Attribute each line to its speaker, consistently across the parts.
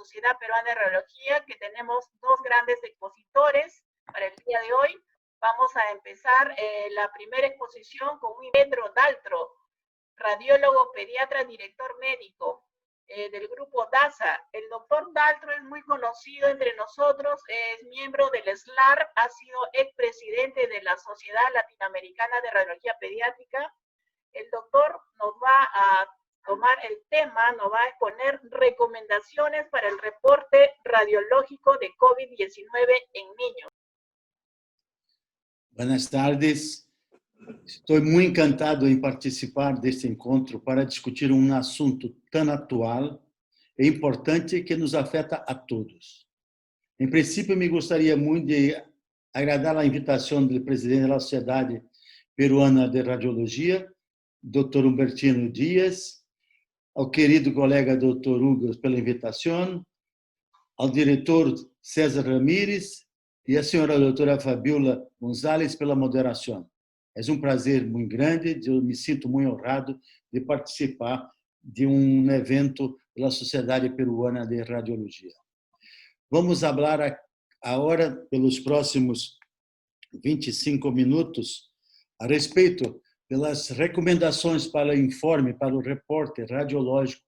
Speaker 1: Sociedad Peruana de Radiología, que tenemos dos grandes expositores para el día de hoy. Vamos a empezar la primera exposición con Pedro Daltro, radiólogo, pediatra, director médico del grupo DASA. El doctor Daltro es muy conocido entre nosotros, es miembro del SLAR, ha sido expresidente de la Sociedad Latinoamericana de Radiología Pediátrica. El doctor nos va a tomar el tema, nos va a exponer recomendaciones para el reporte radiológico de COVID-19 en niños.
Speaker 2: Buenas tardes. Estou muito encantado em participar deste encontro para discutir um assunto tão atual e importante que nos afeta a todos. Em princípio, me gostaria muito de agradar a invitação do presidente da Sociedade Peruana de Radiologia, Dr. Humbertino Dias, ao querido colega Dr. Hugo pela invitação, ao diretor César Ramírez e à senhora doutora Fabiola Gonzalez pela moderação. É um prazer muito grande, eu me sinto muito honrado de participar de um evento da Sociedade Peruana de Radiologia. Vamos falar agora, pelos próximos 25 minutos, a respeito das recomendações para o informe, para o reporte radiológico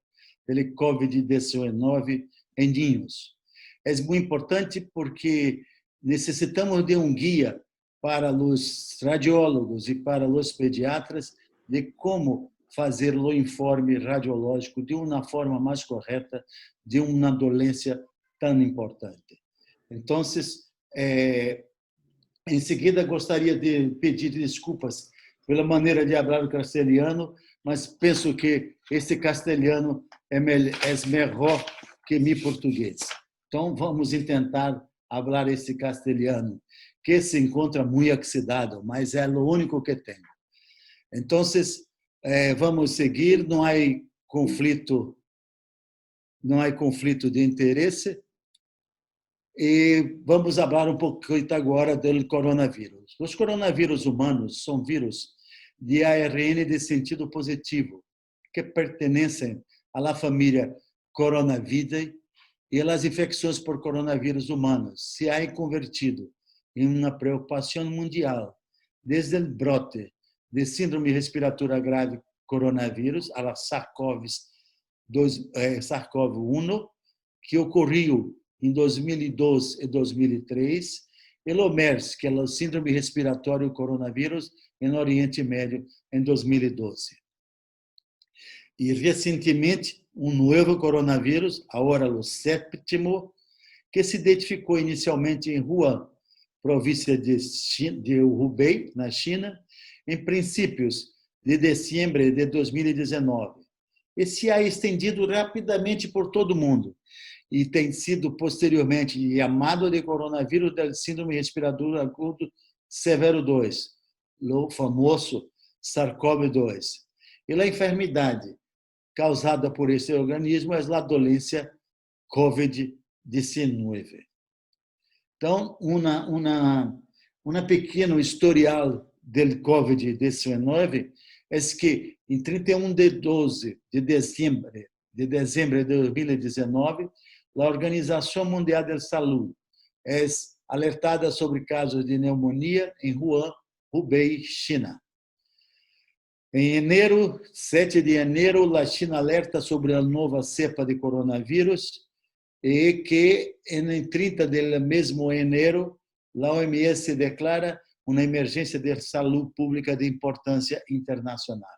Speaker 2: do COVID-19 em ninhos. É muito importante porque necessitamos de um guia para os radiólogos e para os pediatras de como fazer o informe radiológico de uma forma mais correta de uma doença tão importante. Então, em seguida, gostaria de pedir desculpas pela maneira de falar o castelhano, mas penso que este castelhano é melhor que meu português. Então, vamos tentar falar esse castelhano, que se encontra muito oxidado, mas é o único que tem. Então, vamos seguir, não há conflito de interesse, e vamos falar um pouquinho agora do coronavírus. Os coronavírus humanos são vírus de ARN de sentido positivo, que pertencem à família Coronavidae, e as infecções por coronavírus humanos se há convertido em uma preocupação mundial, desde o brote de síndrome respiratória grave coronavírus, a SARS-CoV-1, que ocorreu em 2002 e 2003, e o MERS, que é o síndrome respiratório coronavírus, no Oriente Médio, em 2012. E, recentemente, um novo coronavírus, agora o sétimo, que se identificou inicialmente em Wuhan, província de Hubei, na China, em princípios de dezembro de 2019. E se ha estendido rapidamente por todo o mundo e tem sido posteriormente chamado de coronavírus do síndrome respiratório agudo severo 2, o famoso SARS-CoV-2. E a enfermidade causada por esse organismo é a doença COVID-19. Então, uma pequeno historial do COVID-19 é que, em 31 de dezembro de 2019, a Organização Mundial da Saúde é alertada sobre casos de pneumonia em Wuhan, Hubei, China. Em 7 de janeiro, a China alerta sobre a nova cepa de coronavírus e que, em 30 de mesmo janeiro, a OMS declara uma emergência de saúde pública de importância internacional.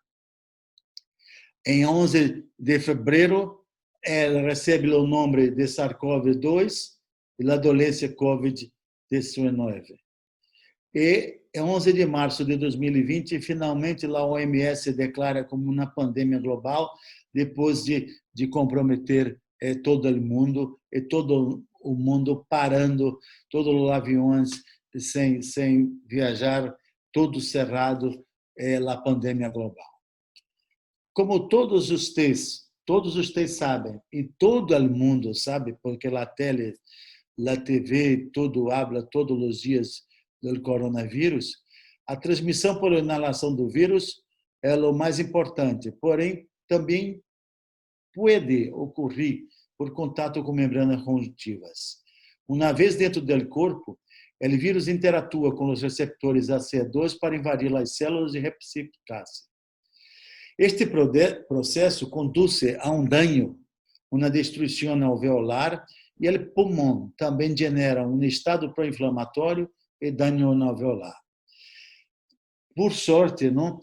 Speaker 2: Em 11 de fevereiro, ela recebe o nome de SARS-CoV-2 e a doença COVID-19. E, em 11 de março de 2020, finalmente, a OMS declara como uma pandemia global, depois de comprometer todo o mundo, e todo o mundo parando, todos os aviões sem viajar, tudo cerrado, a pandemia global. Como todos vocês sabem, e todo o mundo sabe, porque a tele, a TV, tudo habla todos os dias do coronavírus, a transmissão por inalação do vírus é o mais importante, porém, também pode ocorrer por contato com membranas conjuntivas. Uma vez dentro do corpo, o vírus interatua com os receptores ACE2 para invadir as células e replicar-se. Este processo conduz a um dano, uma destruição alveolar, e o pulmão também genera um estado pró-inflamatório e dano alveolar. Por sorte, não?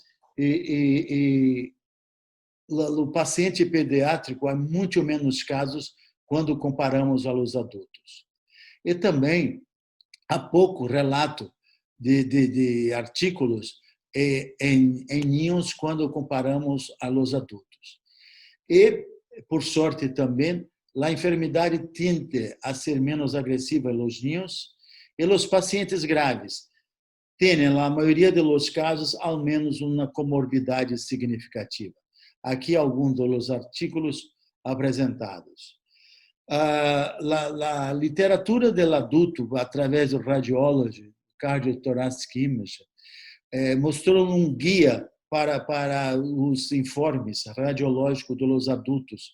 Speaker 2: O paciente pediátrico há muito menos casos quando comparamos aos adultos. E também há pouco relato de artículos em ninhos quando comparamos aos adultos. E, por sorte também, a enfermidade tende a ser menos agressiva nos ninhos e os pacientes graves têm, na maioria dos casos, ao menos uma comorbidade significativa. Aqui alguns dos artículos apresentados. A literatura do adulto, através do Radiology, Cardiothoracic Imaging, mostrou um guia para os informes radiológicos dos adultos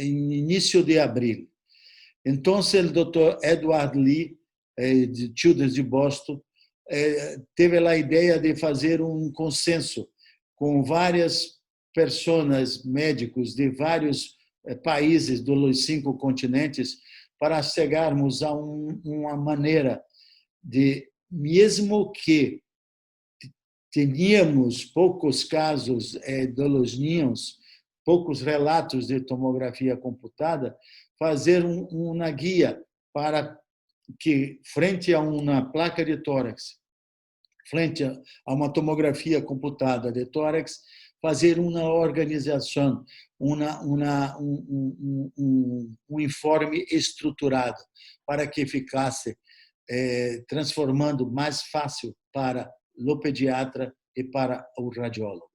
Speaker 2: em início de abril. Então, o Dr. Edward Lee, de Children's de Boston, teve a ideia de fazer um consenso com várias pessoas, médicos de vários países dos 5 continentes, para chegarmos a uma maneira de, mesmo que teníamos poucos casos dos ninhos, poucos relatos de tomografia computada, fazer uma guia para que, frente a uma placa de tórax, frente a uma tomografia computada de tórax, fazer uma organização, um informe estruturado, para que ficasse transformando mais fácil para o pediatra e para o radiólogo.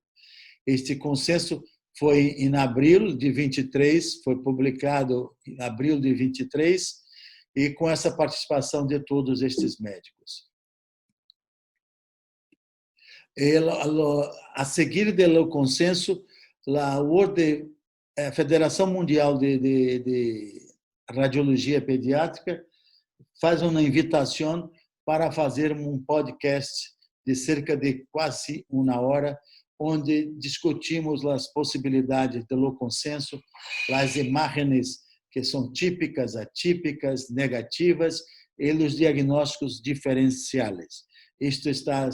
Speaker 2: Este consenso foi em abril de 23, foi publicado em abril de 23, e com essa participação de todos estes médicos. A seguir do consenso, a Federação Mundial de Radiologia Pediátrica faz uma invitação para fazer um podcast de cerca de quase 1 hora, onde discutimos as possibilidades do consenso, as imagens que são típicas, atípicas, negativas, e os diagnósticos diferenciais. Isto está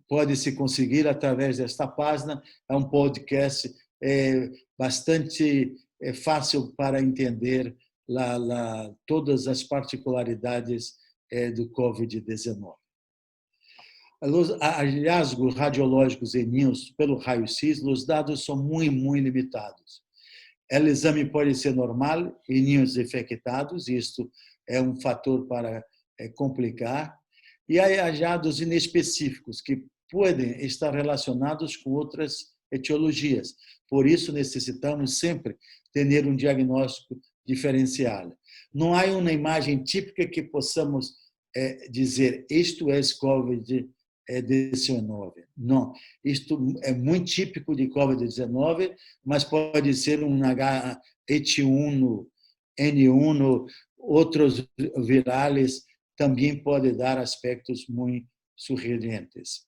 Speaker 2: pode-se conseguir através desta página. É um podcast bastante fácil para entender todas as particularidades do COVID-19. Os hallazgos radiológicos em ninhos pelo raio-x, os dados são muito limitados. O exame pode ser normal em ninhos infectados, isto é um fator para complicar, e há achados inespecíficos que podem estar relacionados com outras etiologias. Por isso, necessitamos sempre ter um diagnóstico diferencial. Não há uma imagem típica que possamos dizer isto é COVID-19. Não, isto é muito típico de COVID-19, mas pode ser um H1N1, outros virais, também pode dar aspectos muito surpreendentes.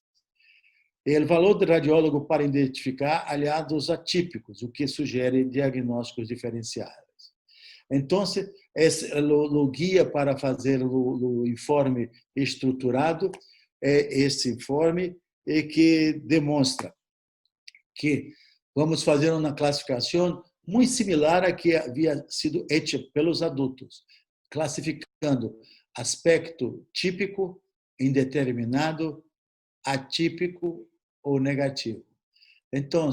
Speaker 2: O valor do radiólogo para identificar aliados atípicos, o que sugere diagnósticos diferenciais. Então, o guia para fazer o informe estruturado é esse informe, e que demonstra que vamos fazer uma classificação muito similar à que havia sido feita pelos adultos, classificando aspecto típico, indeterminado, atípico ou negativo. Então,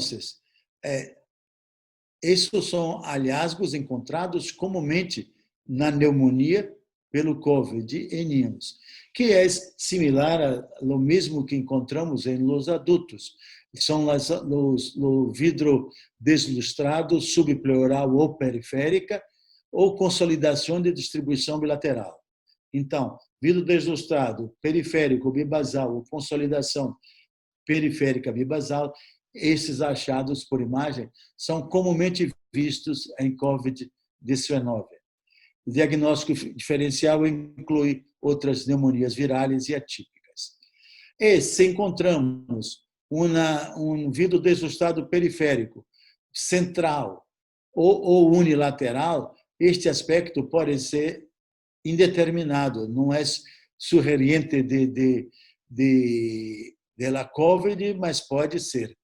Speaker 2: esses são hallazgos encontrados comumente na pneumonia pelo COVID em ninhos, que é similar ao mesmo que encontramos em los adultos. São o vidro deslustrado subpleural ou periférica, ou consolidação de distribuição bilateral. Então, vidro deslustrado, periférico, bibasal, ou consolidação periférica bibasal, esses achados por imagem são comumente vistos em COVID-19. O diagnóstico diferencial inclui outras pneumonias virais e atípicas. E se encontramos um vidro desajustado periférico, central ou unilateral, este aspecto pode ser indeterminado, não é sugeriente de la COVID, mas pode ser.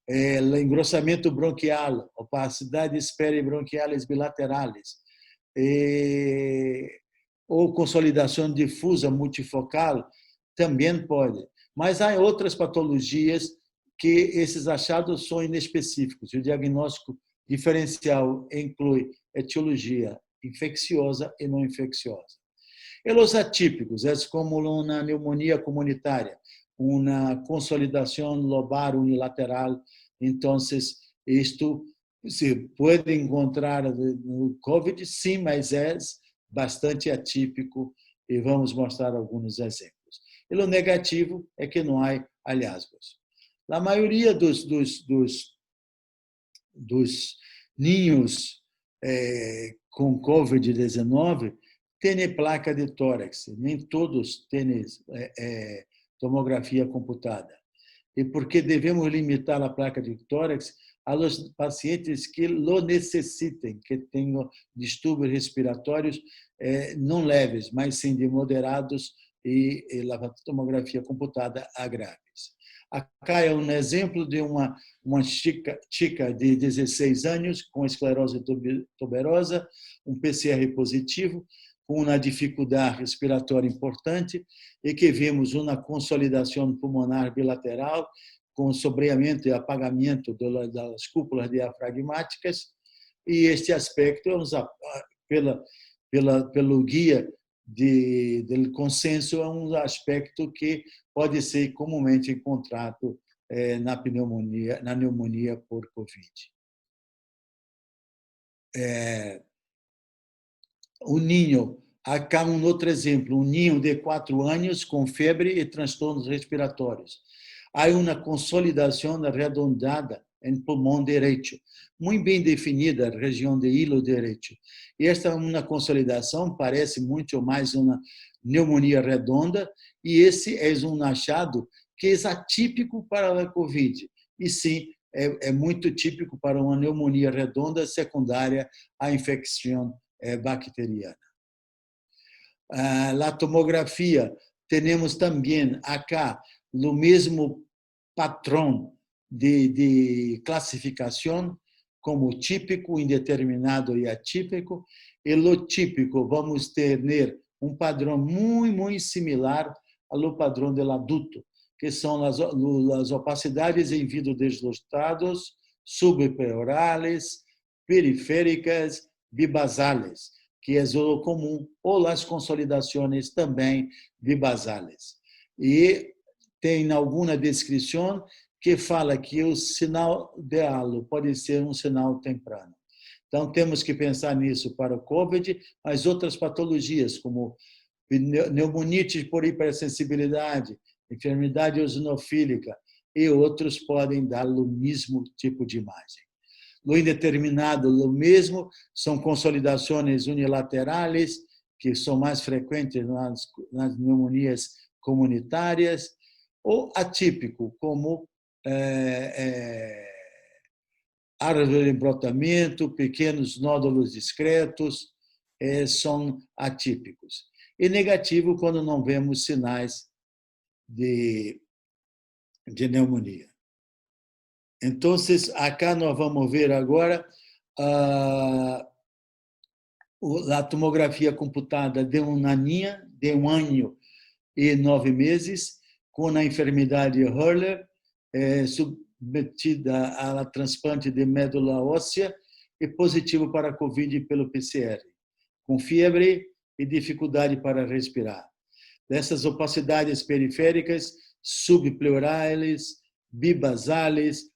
Speaker 2: Engrossamento bronquial, opacidades peribronquiales bilaterales, ou consolidação difusa multifocal, também pode. Mas há outras patologias que esses achados são inespecíficos. O diagnóstico diferencial inclui etiologia infecciosa e não infecciosa. E os atípicos, é como uma pneumonia comunitária, uma consolidação lobar unilateral. Então, isto se pode encontrar no COVID, sim, mas é bastante atípico e vamos mostrar alguns exemplos. E o negativo é que não há hallazgos. A maioria dos ninhos com COVID-19 tem placa de tórax, nem todos têm tomografia computada. E porque devemos limitar a placa de tórax aos pacientes que lo necessitem, que tenham distúrbios respiratórios não leves, mas sim de moderados e a tomografia computada a graves. Acá é um exemplo de uma chica de 16 anos com esclerose tuberosa, um PCR positivo, com uma dificuldade respiratória importante e que vimos uma consolidação pulmonar bilateral com sombreamento e apagamento das cúpulas diafragmáticas, e este aspecto, pelo guia do consenso, é um aspecto que pode ser comumente encontrado na pneumonia por COVID. O ninho, acá um outro exemplo, um ninho de 4 anos com febre e transtornos respiratórios. Há uma consolidação arredondada em pulmão direito, muito bem definida, região de hilo direito. E esta é uma consolidação, parece muito mais uma pneumonia redonda, e esse é um achado que é atípico para a COVID. E sim, é muito típico para uma pneumonia redonda secundária à infecção bacteriana. A tomografia, temos também acá o mesmo padrão de classificação, como típico, indeterminado e atípico. E o típico, vamos ter um padrão muito similar ao padrão do adulto, que são as opacidades em vidro deslostados, subpleurales, periféricas, bibasales, que é o comum, ou as consolidações também bibasales. E tem alguma descrição que fala que o sinal de halo pode ser um sinal temprano. Então, temos que pensar nisso para o COVID, mas outras patologias, como pneumonite por hipersensibilidade, enfermidade eosinofílica e outros, podem dar o mesmo tipo de imagem. No indeterminado, o mesmo, são consolidações unilaterais, que são mais frequentes nas pneumonias comunitárias, ou atípico, como árvore de brotamento, pequenos nódulos discretos, são atípicos. E negativo, quando não vemos sinais de pneumonia. Então, acá nós vamos ver agora a tomografia computada de uma naninha de 1 ano e 9 meses, com a enfermidade Hurler, submetida a transplante de médula óssea e positivo para a COVID pelo PCR, com febre e dificuldade para respirar. Dessas opacidades periféricas, subpleurais, bibasales,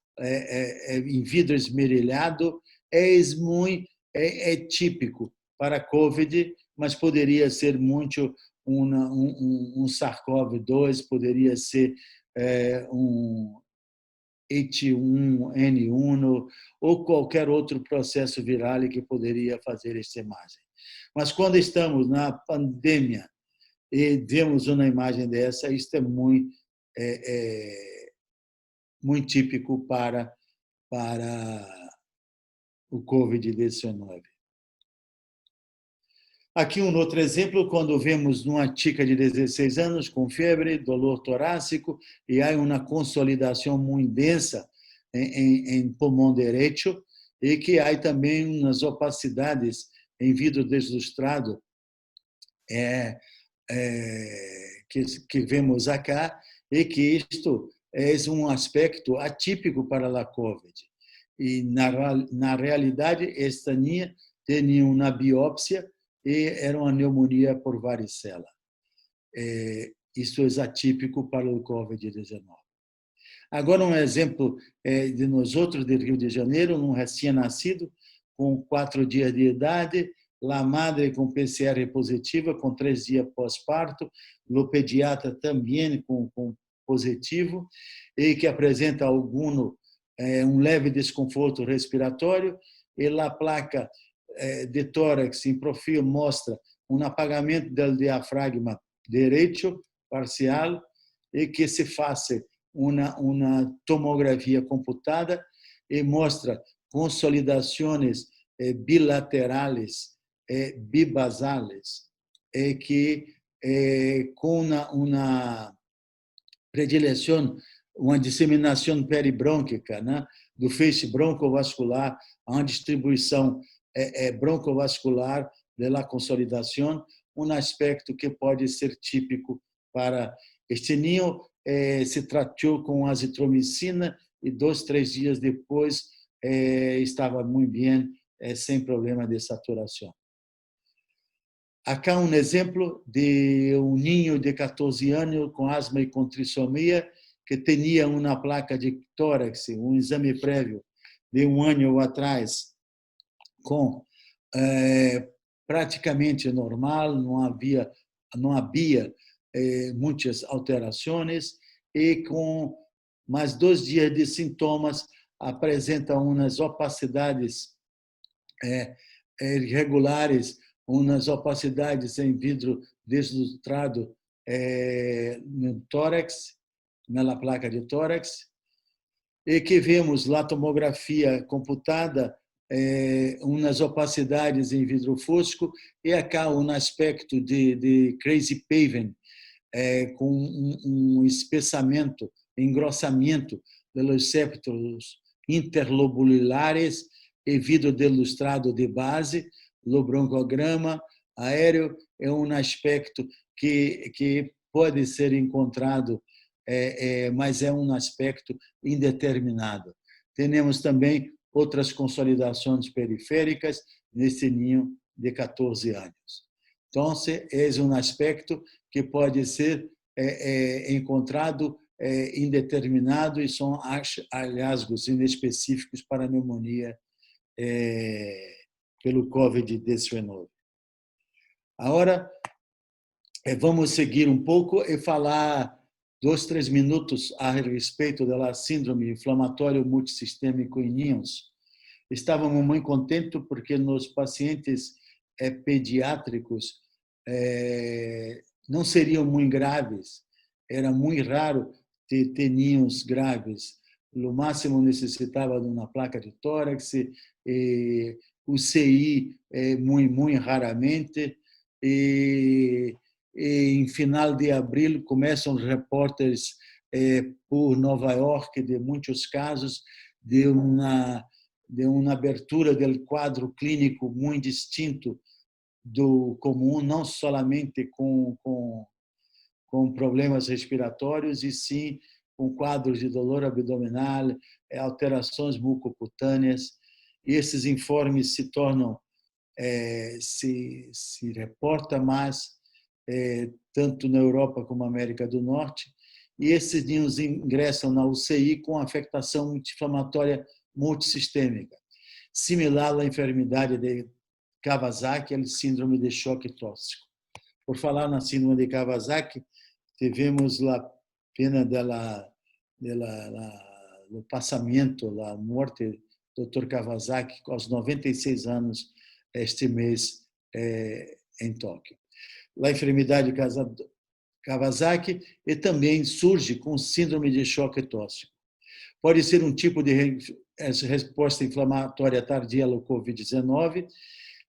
Speaker 2: em vidro esmerilhado, é típico para a COVID, mas poderia ser muito um SARS-CoV-2, poderia ser H1N1 ou qualquer outro processo viral que poderia fazer esta imagem. Mas quando estamos na pandemia e vemos uma imagem dessa, isto é muito típico para o Covid-19. Aqui um outro exemplo, quando vemos uma chica de 16 anos com febre, dolor torácico e há uma consolidação muito densa em pulmão direito e que há também umas opacidades em vidro deslustrado que vemos acá e que isto é um aspecto atípico para a COVID. E na realidade esta tinha uma biópsia e era uma pneumonia por varicela. Isso é atípico para o COVID-19. Agora, um exemplo de nós outros do Rio de Janeiro, um recém-nascido com 4 dias de idade, a madre com PCR positiva, com 3 dias pós-parto, o pediatra também com positivo, e que apresenta um leve desconforto respiratório, e a placa de tórax em perfil mostra um apagamento do diafragma direito parcial e que se faça uma tomografia computada e mostra consolidações bilaterais bibasales que com uma predileção, uma disseminação peribrônquica, né, do feixe broncovascular, uma distribuição broncovascular da consolidação, um aspecto que pode ser típico para este ninho. Se tratou com azitromicina e 2, 3 dias depois estava muito bem, sem problema de saturação. Acá um exemplo de um ninho de 14 anos com asma e com trissomia que tinha uma placa de tórax, um exame prévio de 1 ano atrás, com praticamente normal, não havia muitas alterações e com mais 2 dias de sintomas apresenta umas opacidades irregulares, umas opacidades em vidro deslustrado no tórax, na placa de tórax, e que vemos na tomografia computada umas opacidades em vidro fosco e acá um aspecto de crazy paving, com um espessamento, engrossamento dos septos interlobulares e vidro delustrado de base, o broncograma aéreo é um aspecto que pode ser encontrado, mas é um aspecto indeterminado. Temos também outras consolidações periféricas nesse ninho de 14 anos. Então, é um aspecto que pode ser encontrado indeterminado e são hallazgos inespecíficos para a pneumonia pelo COVID-19. Agora, vamos seguir um pouco e falar 2, 3 minutos a respeito da síndrome inflamatória multissistêmica em ninhos. Estávamos muito contentes porque nos pacientes pediátricos não seriam muito graves. Era muito raro ter ninhos graves. No máximo necessitava de uma placa de tórax, UCI muito raramente. E em final de abril começam os repórteres por Nova York de muitos casos de uma abertura do quadro clínico muito distinto do comum, não somente com problemas respiratórios, e sim com quadros de dor abdominal, alterações mucocutâneas. E esses informes se tornam, se reporta mais, tanto na Europa como na América do Norte, e esses ninhos ingressam na UCI com afectação inflamatória multissistêmica, similar à enfermidade de Kawasaki, a síndrome de choque tóxico. Por falar na síndrome de Kawasaki, tivemos a pena o passamento, a morte do Dr. Kawasaki aos 96 anos este mês em Tóquio. A enfermidade Kawasaki e também surge com síndrome de choque tóxico. Pode ser um tipo de resposta inflamatória tardia ao COVID-19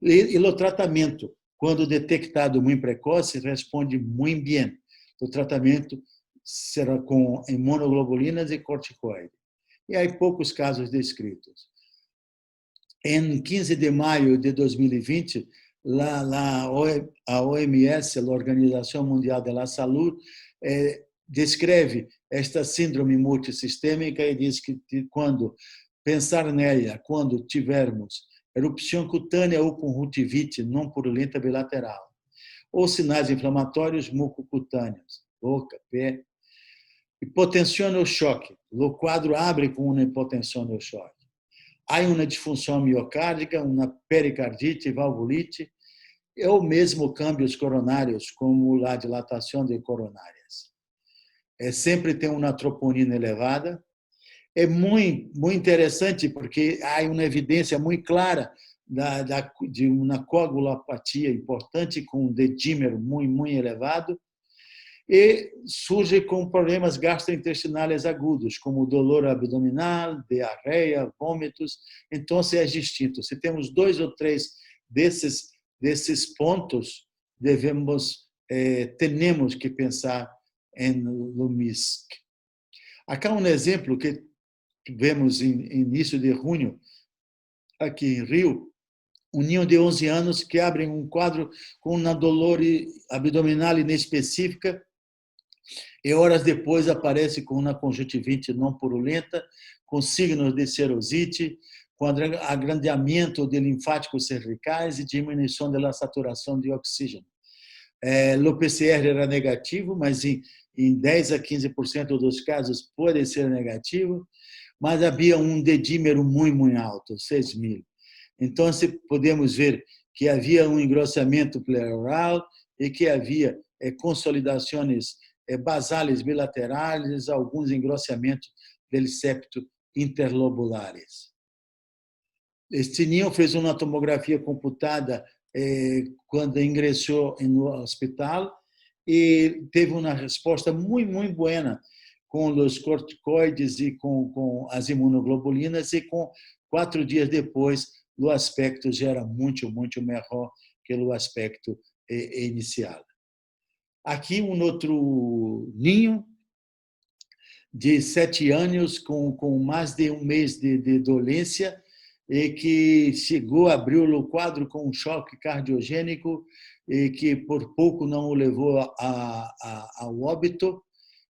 Speaker 2: e o tratamento, quando detectado muito precoce, responde muito bem. O tratamento será com imunoglobulinas e corticoide. E há poucos casos descritos. Em 15 de maio de 2020, a OMS, a Organização Mundial da Saúde, descreve esta síndrome multissistêmica e diz que quando pensar nela, quando tivermos erupção cutânea ou conjuntivite não purulenta bilateral, ou sinais inflamatórios mucocutâneos, boca, pé, hipotensione ou choque. O quadro abre com uma hipotensione ou choque. Há uma disfunção miocárdica, uma pericardite, valvulite, ou mesmo câmbios coronários, como a dilatação de coronárias. Sempre tem uma troponina elevada. É muito interessante porque há uma evidência muito clara de uma coagulopatia importante com um dedímero muito elevado e surge com problemas gastrointestinais agudos, como dolor abdominal, diarreia, vômitos. Então, é distinto. Se temos 2 ou 3 desses pontos, temos que pensar no MISC. Aqui um exemplo que tivemos em início de junho, aqui em Rio, um ninho de 11 anos que abre um quadro com uma dor abdominal inespecífica e horas depois aparece com uma conjuntivite não purulenta, com signos de serosite, com agrandamento de linfáticos cervicais e diminuição da saturação de oxígeno. O PCR era negativo, mas em 10 a 15% dos casos pode ser negativo, mas havia um dedímero muito alto, 6.000. Então, podemos ver que havia um engrossamento pleural e que havia consolidações basales bilaterais, alguns engrossamentos do septo interlobulares. Este ninho fez uma tomografia computada quando ingressou no hospital e teve uma resposta muito boa com os corticoides e com as imunoglobulinas e 4 dias depois o aspecto já era muito melhor que o aspecto inicial. Aqui um outro ninho de 7 anos com mais de um mês de dolência e que chegou, abriu o quadro com um choque cardiogênico e que por pouco não o levou ao óbito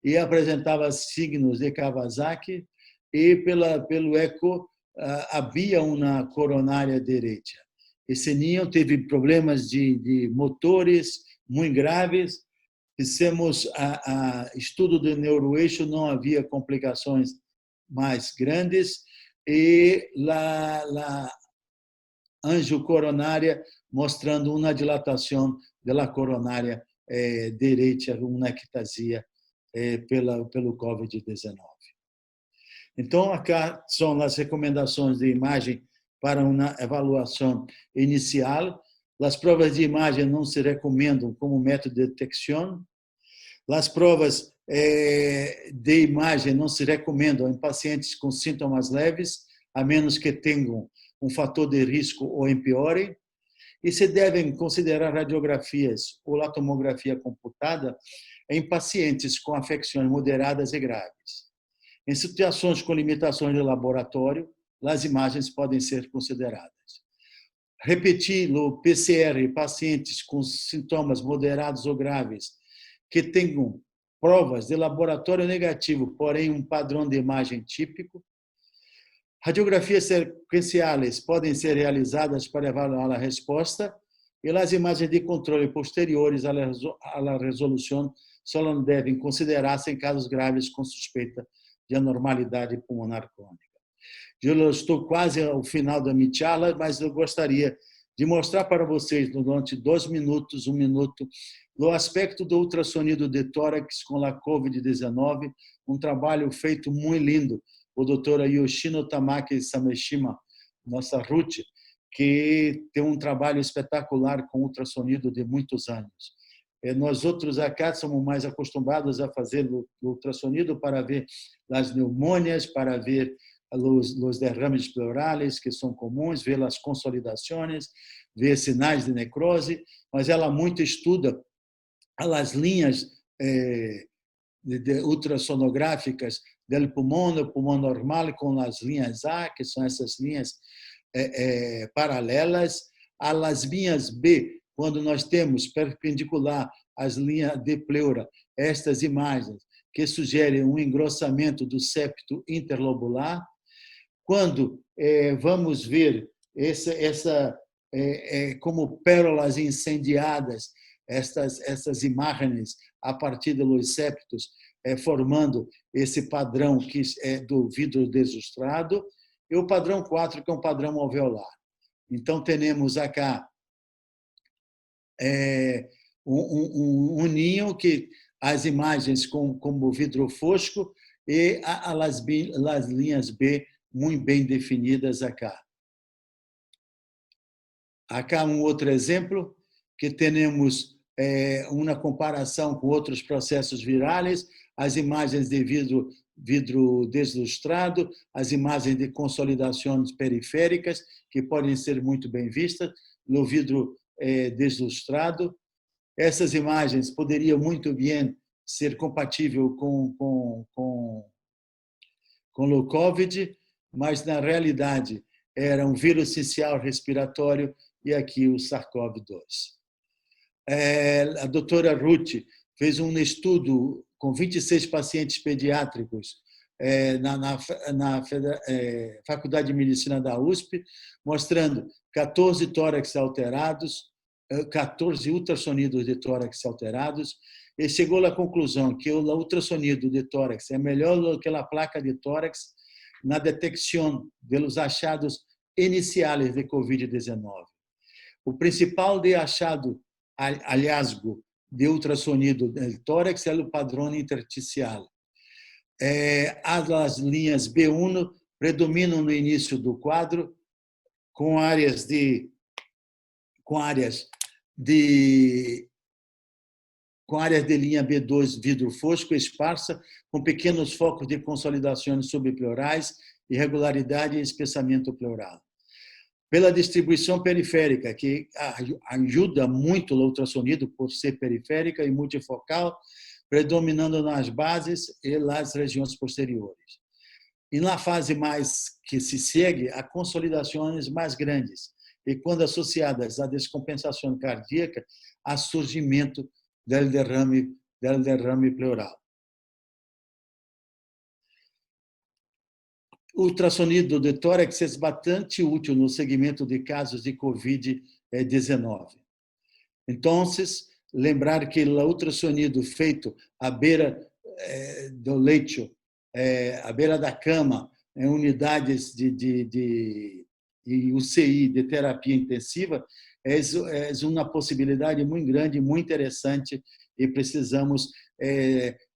Speaker 2: e apresentava signos de Kawasaki e pelo eco havia uma coronária direita. Esse ninho teve problemas de motores muito graves. Fizemos estudo de neuroeixo, não havia complicações mais grandes e a angiocoronária mostrando uma dilatação da coronária direita, uma ectasia pelo COVID-19. Então, aqui são as recomendações de imagem para uma avaliação inicial. As provas de imagem não se recomendam como método de detecção. As provas de imagem não se recomendam em pacientes com sintomas leves, a menos que tenham um fator de risco ou empeorem. E se devem considerar radiografias ou a tomografia computada em pacientes com afecções moderadas e graves. Em situações com limitações de laboratório, as imagens podem ser consideradas. Repetir o PCR em pacientes com sintomas moderados ou graves que tenham provas de laboratório negativo, porém um padrão de imagem típico. Radiografias sequenciais podem ser realizadas para avaliar a resposta e as imagens de controle posteriores à resolução só não devem considerar-se em casos graves com suspeita de anormalidade pulmonar crônica. Eu estou quase ao final da minha charla, mas eu gostaria de mostrar para vocês, durante 2 minutos, 1 minuto, o aspecto do ultrassonido de tórax com a COVID-19, um trabalho feito muito lindo o doutor Yoshino Tamaki Sameshima, nossa Ruth, que tem um trabalho espetacular com ultrassonido de muitos anos. Nós outros acá somos mais acostumados a fazer o ultrassonido para ver as pneumônias, para ver os derrames pleurales, que são comuns, ver as consolidações, ver sinais de necrose, mas ela muito estuda as linhas ultrassonográficas do pulmão normal com as linhas A, que são essas linhas paralelas, às linhas B, quando nós temos perpendicular às linhas de pleura, estas imagens que sugerem um engrossamento do septo interlobular. Quando vamos ver como pérolas incendiadas, essas imagens a partir dos septos, formando esse padrão que é do vidro desustrado, e o padrão 4, que é um padrão alveolar. Então, temos acá um ninho que as imagens como vidro fosco e as linhas B muito bem definidas acá. Acá um outro exemplo, que temos uma comparação com outros processos virais, as imagens de vidro deslustrado, as imagens de consolidações periféricas, que podem ser muito bem vistas no vidro deslustrado. Essas imagens poderiam muito bem ser compatíveis com o COVID, mas, na realidade, era um vírus essencial respiratório e aqui o SARS-CoV-2. A doutora Ruth fez um estudo com 26 pacientes pediátricos na Faculdade de Medicina da USP, mostrando 14 tórax alterados, 14 ultrassonidos de tórax alterados, e chegou à conclusão que o ultrassonido de tórax é melhor do que a placa de tórax na detecção dos achados iniciais de COVID-19. O principal hallazgo de ultrassonido de tórax é o padrão intersticial. As linhas B1 predominam no início do quadro, com áreas de linha B2 vidro fosco esparsa, com pequenos focos de consolidações subpleurais, irregularidade e espessamento pleural. Pela distribuição periférica, que ajuda muito o ultrassonido por ser periférica e multifocal, predominando nas bases e nas regiões posteriores. E na fase mais que se segue, há consolidações mais grandes, e quando associadas à descompensação cardíaca, há surgimento del derrame pleural. O ultrassonido de tórax é bastante útil no segmento de casos de COVID-19. Então, lembrar que o ultrassonido feito à beira do leito, à beira da cama, em unidades de UCI, de terapia intensiva, é uma possibilidade muito grande, muito interessante, e precisamos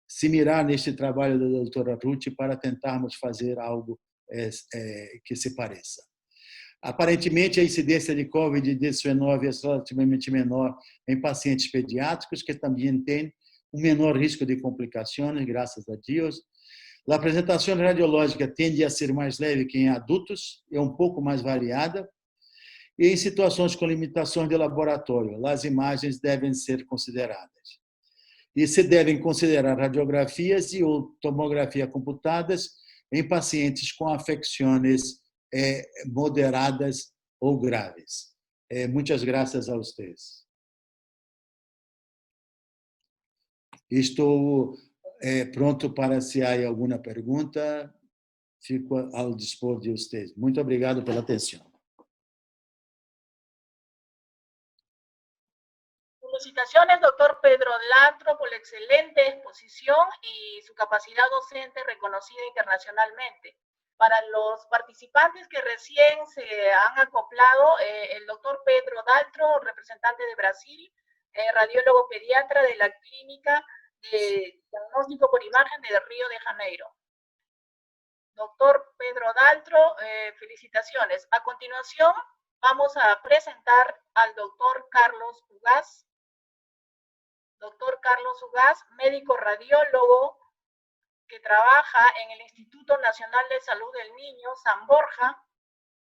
Speaker 2: se mirar neste trabalho da doutora Ruth para tentarmos fazer algo que se pareça. Aparentemente, a incidência de COVID-19 é relativamente menor em pacientes pediátricos, que também têm um menor risco de complicações, graças a Deus. A apresentação radiológica tende a ser mais leve que em adultos, é um pouco mais variada, e em situações com limitações de laboratório, as imagens devem ser consideradas. E se devem considerar radiografias e ou tomografia computadas em pacientes com afecções moderadas ou graves. Muitas graças a vocês. Estou pronto para se há alguma pergunta. Fico ao dispor de vocês. Muito obrigado pela atenção.
Speaker 1: Felicitaciones, doctor Pedro Daltro, por la excelente exposición y su capacidad docente reconocida internacionalmente. Para los participantes que recién se han acoplado, el doctor Pedro Daltro, representante de Brasil, radiólogo pediatra de la Clínica de Diagnóstico por Imagen de Río de Janeiro. doctor Pedro Daltro, felicitaciones. A continuación, vamos a presentar al doctor Carlos Ugaz. Doctor Carlos Ugaz, médico radiólogo que trabaja en el Instituto Nacional de Salud del Niño, San Borja,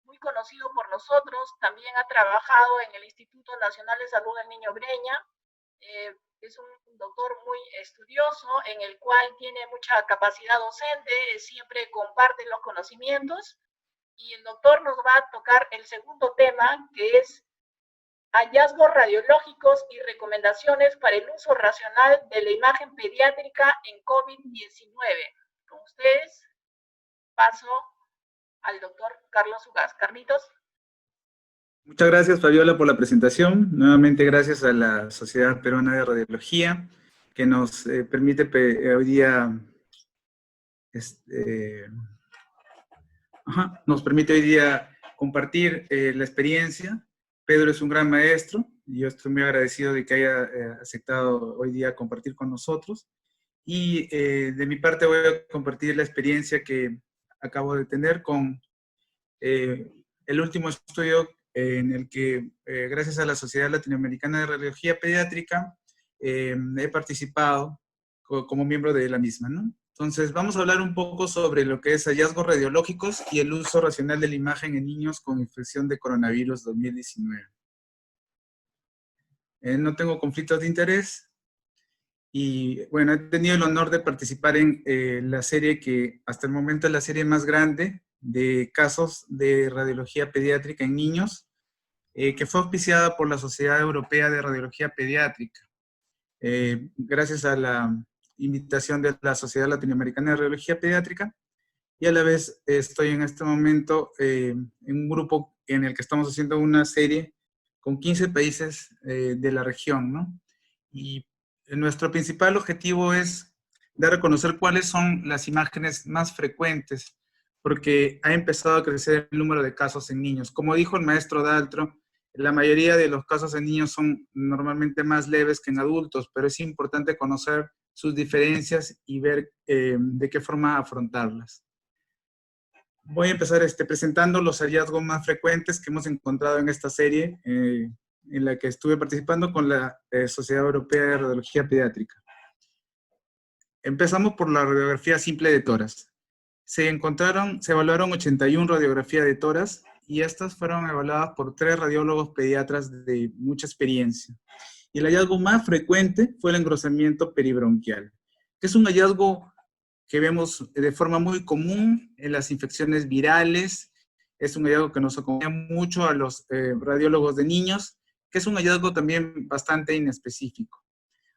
Speaker 1: muy conocido por nosotros. También ha trabajado en el Instituto Nacional de Salud del Niño Breña. Es un doctor muy estudioso, en el cual tiene mucha capacidad docente, siempre comparte los conocimientos, y el doctor nos va a tocar el segundo tema, que es hallazgos radiológicos y recomendaciones para el uso racional de la imagen pediátrica en COVID-19. Con ustedes paso al doctor Carlos Ugaz. Carlitos.
Speaker 3: Muchas gracias, Fabiola, por la presentación. Nuevamente, gracias a la Sociedad Peruana de Radiología, que nos permite hoy día, compartir la experiencia. Pedro es un gran maestro, y yo estoy muy agradecido de que haya aceptado hoy día compartir con nosotros. Y de mi parte voy a compartir la experiencia que acabo de tener con el último estudio en el que, gracias a la Sociedad Latinoamericana de Radiología Pediátrica, he participado como miembro de la misma, ¿no? Entonces, vamos a hablar un poco sobre lo que es hallazgos radiológicos y el uso racional de la imagen en niños con infección de coronavirus 2019. No tengo conflictos de interés y, bueno, he tenido el honor de participar en la serie que hasta el momento es la serie más grande de casos de radiología pediátrica en niños, que fue auspiciada por la Sociedad Europea de Radiología Pediátrica. Gracias a la invitación de la Sociedad Latinoamericana de Radiología Pediátrica, y a la vez estoy en este momento en un grupo en el que estamos haciendo una serie con 15 países de la región, ¿no? Y nuestro principal objetivo es dar a conocer cuáles son las imágenes más frecuentes, porque ha empezado a crecer el número de casos en niños. Como dijo el maestro Daltro, la mayoría de los casos en niños son normalmente más leves que en adultos, pero es importante conocer sus diferencias y ver de qué forma afrontarlas. Voy a empezar presentando los hallazgos más frecuentes que hemos encontrado en esta serie, en la que estuve participando con la Sociedad Europea de Radiología Pediátrica. Empezamos por la radiografía simple de tórax. Se evaluaron 81 radiografías de tórax, y estas fueron evaluadas por 3 radiólogos pediatras de mucha experiencia. Y el hallazgo más frecuente fue el engrosamiento peribronquial, que es un hallazgo que vemos de forma muy común en las infecciones virales. Es un hallazgo que nos acompaña mucho a los radiólogos de niños, que es un hallazgo también bastante inespecífico.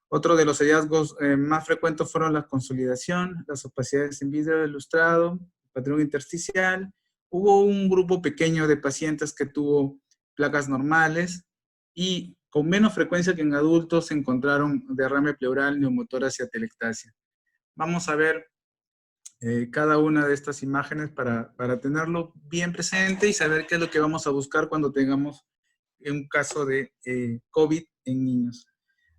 Speaker 3: Otro de los hallazgos más frecuentes fueron la consolidación, las opacidades en vidrio ilustrado, patrón intersticial. Hubo un grupo pequeño de pacientes que tuvo placas normales, y con menos frecuencia que en adultos se encontraron derrame pleural, neumotórax y atelectasia. Vamos a ver cada una de estas imágenes para tenerlo bien presente y saber qué es lo que vamos a buscar cuando tengamos un caso de COVID en niños.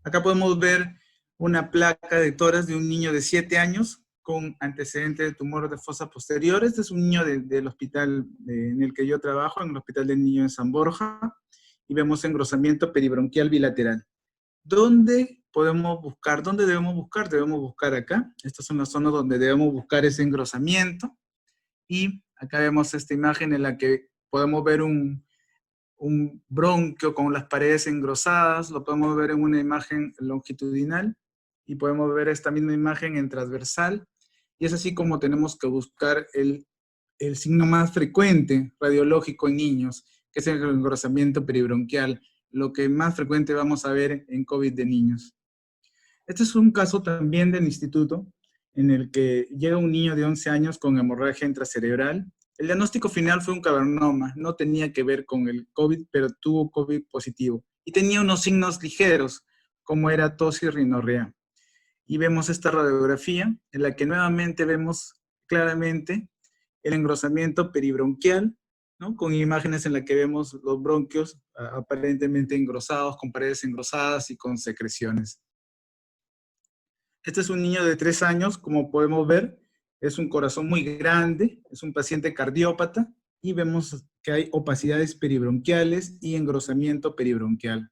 Speaker 3: Acá podemos ver una placa de tórax de un niño de 7 años con antecedentes de tumor de fosa posterior. Este es un niño del hospital en el que yo trabajo, en el Hospital del Niño en San Borja, y vemos engrosamiento peribronquial bilateral. ¿Dónde podemos buscar? ¿Dónde debemos buscar? Debemos buscar acá. Estas son las zonas donde debemos buscar ese engrosamiento. Y acá vemos esta imagen en la que podemos ver un bronquio con las paredes engrosadas. Lo podemos ver en una imagen longitudinal, y podemos ver esta misma imagen en transversal. Y es así como tenemos que buscar el signo más frecuente radiológico en niños, que es el engrosamiento peribronquial, lo que más frecuente vamos a ver en COVID de niños. Este es un caso también del instituto, en el que llega un niño de 11 años con hemorragia intracerebral. El diagnóstico final fue un cavernoma, no tenía que ver con el COVID, pero tuvo COVID positivo. Y tenía unos signos ligeros, como era tos y rinorrea. Y vemos esta radiografía, en la que nuevamente vemos claramente el engrosamiento peribronquial, ¿no? Con imágenes en las que vemos los bronquios aparentemente engrosados, con paredes engrosadas y con secreciones. Este es un niño de 3 años, como podemos ver, Es un corazón muy grande, es un paciente cardiópata, y vemos que hay opacidades peribronquiales y engrosamiento peribronquial.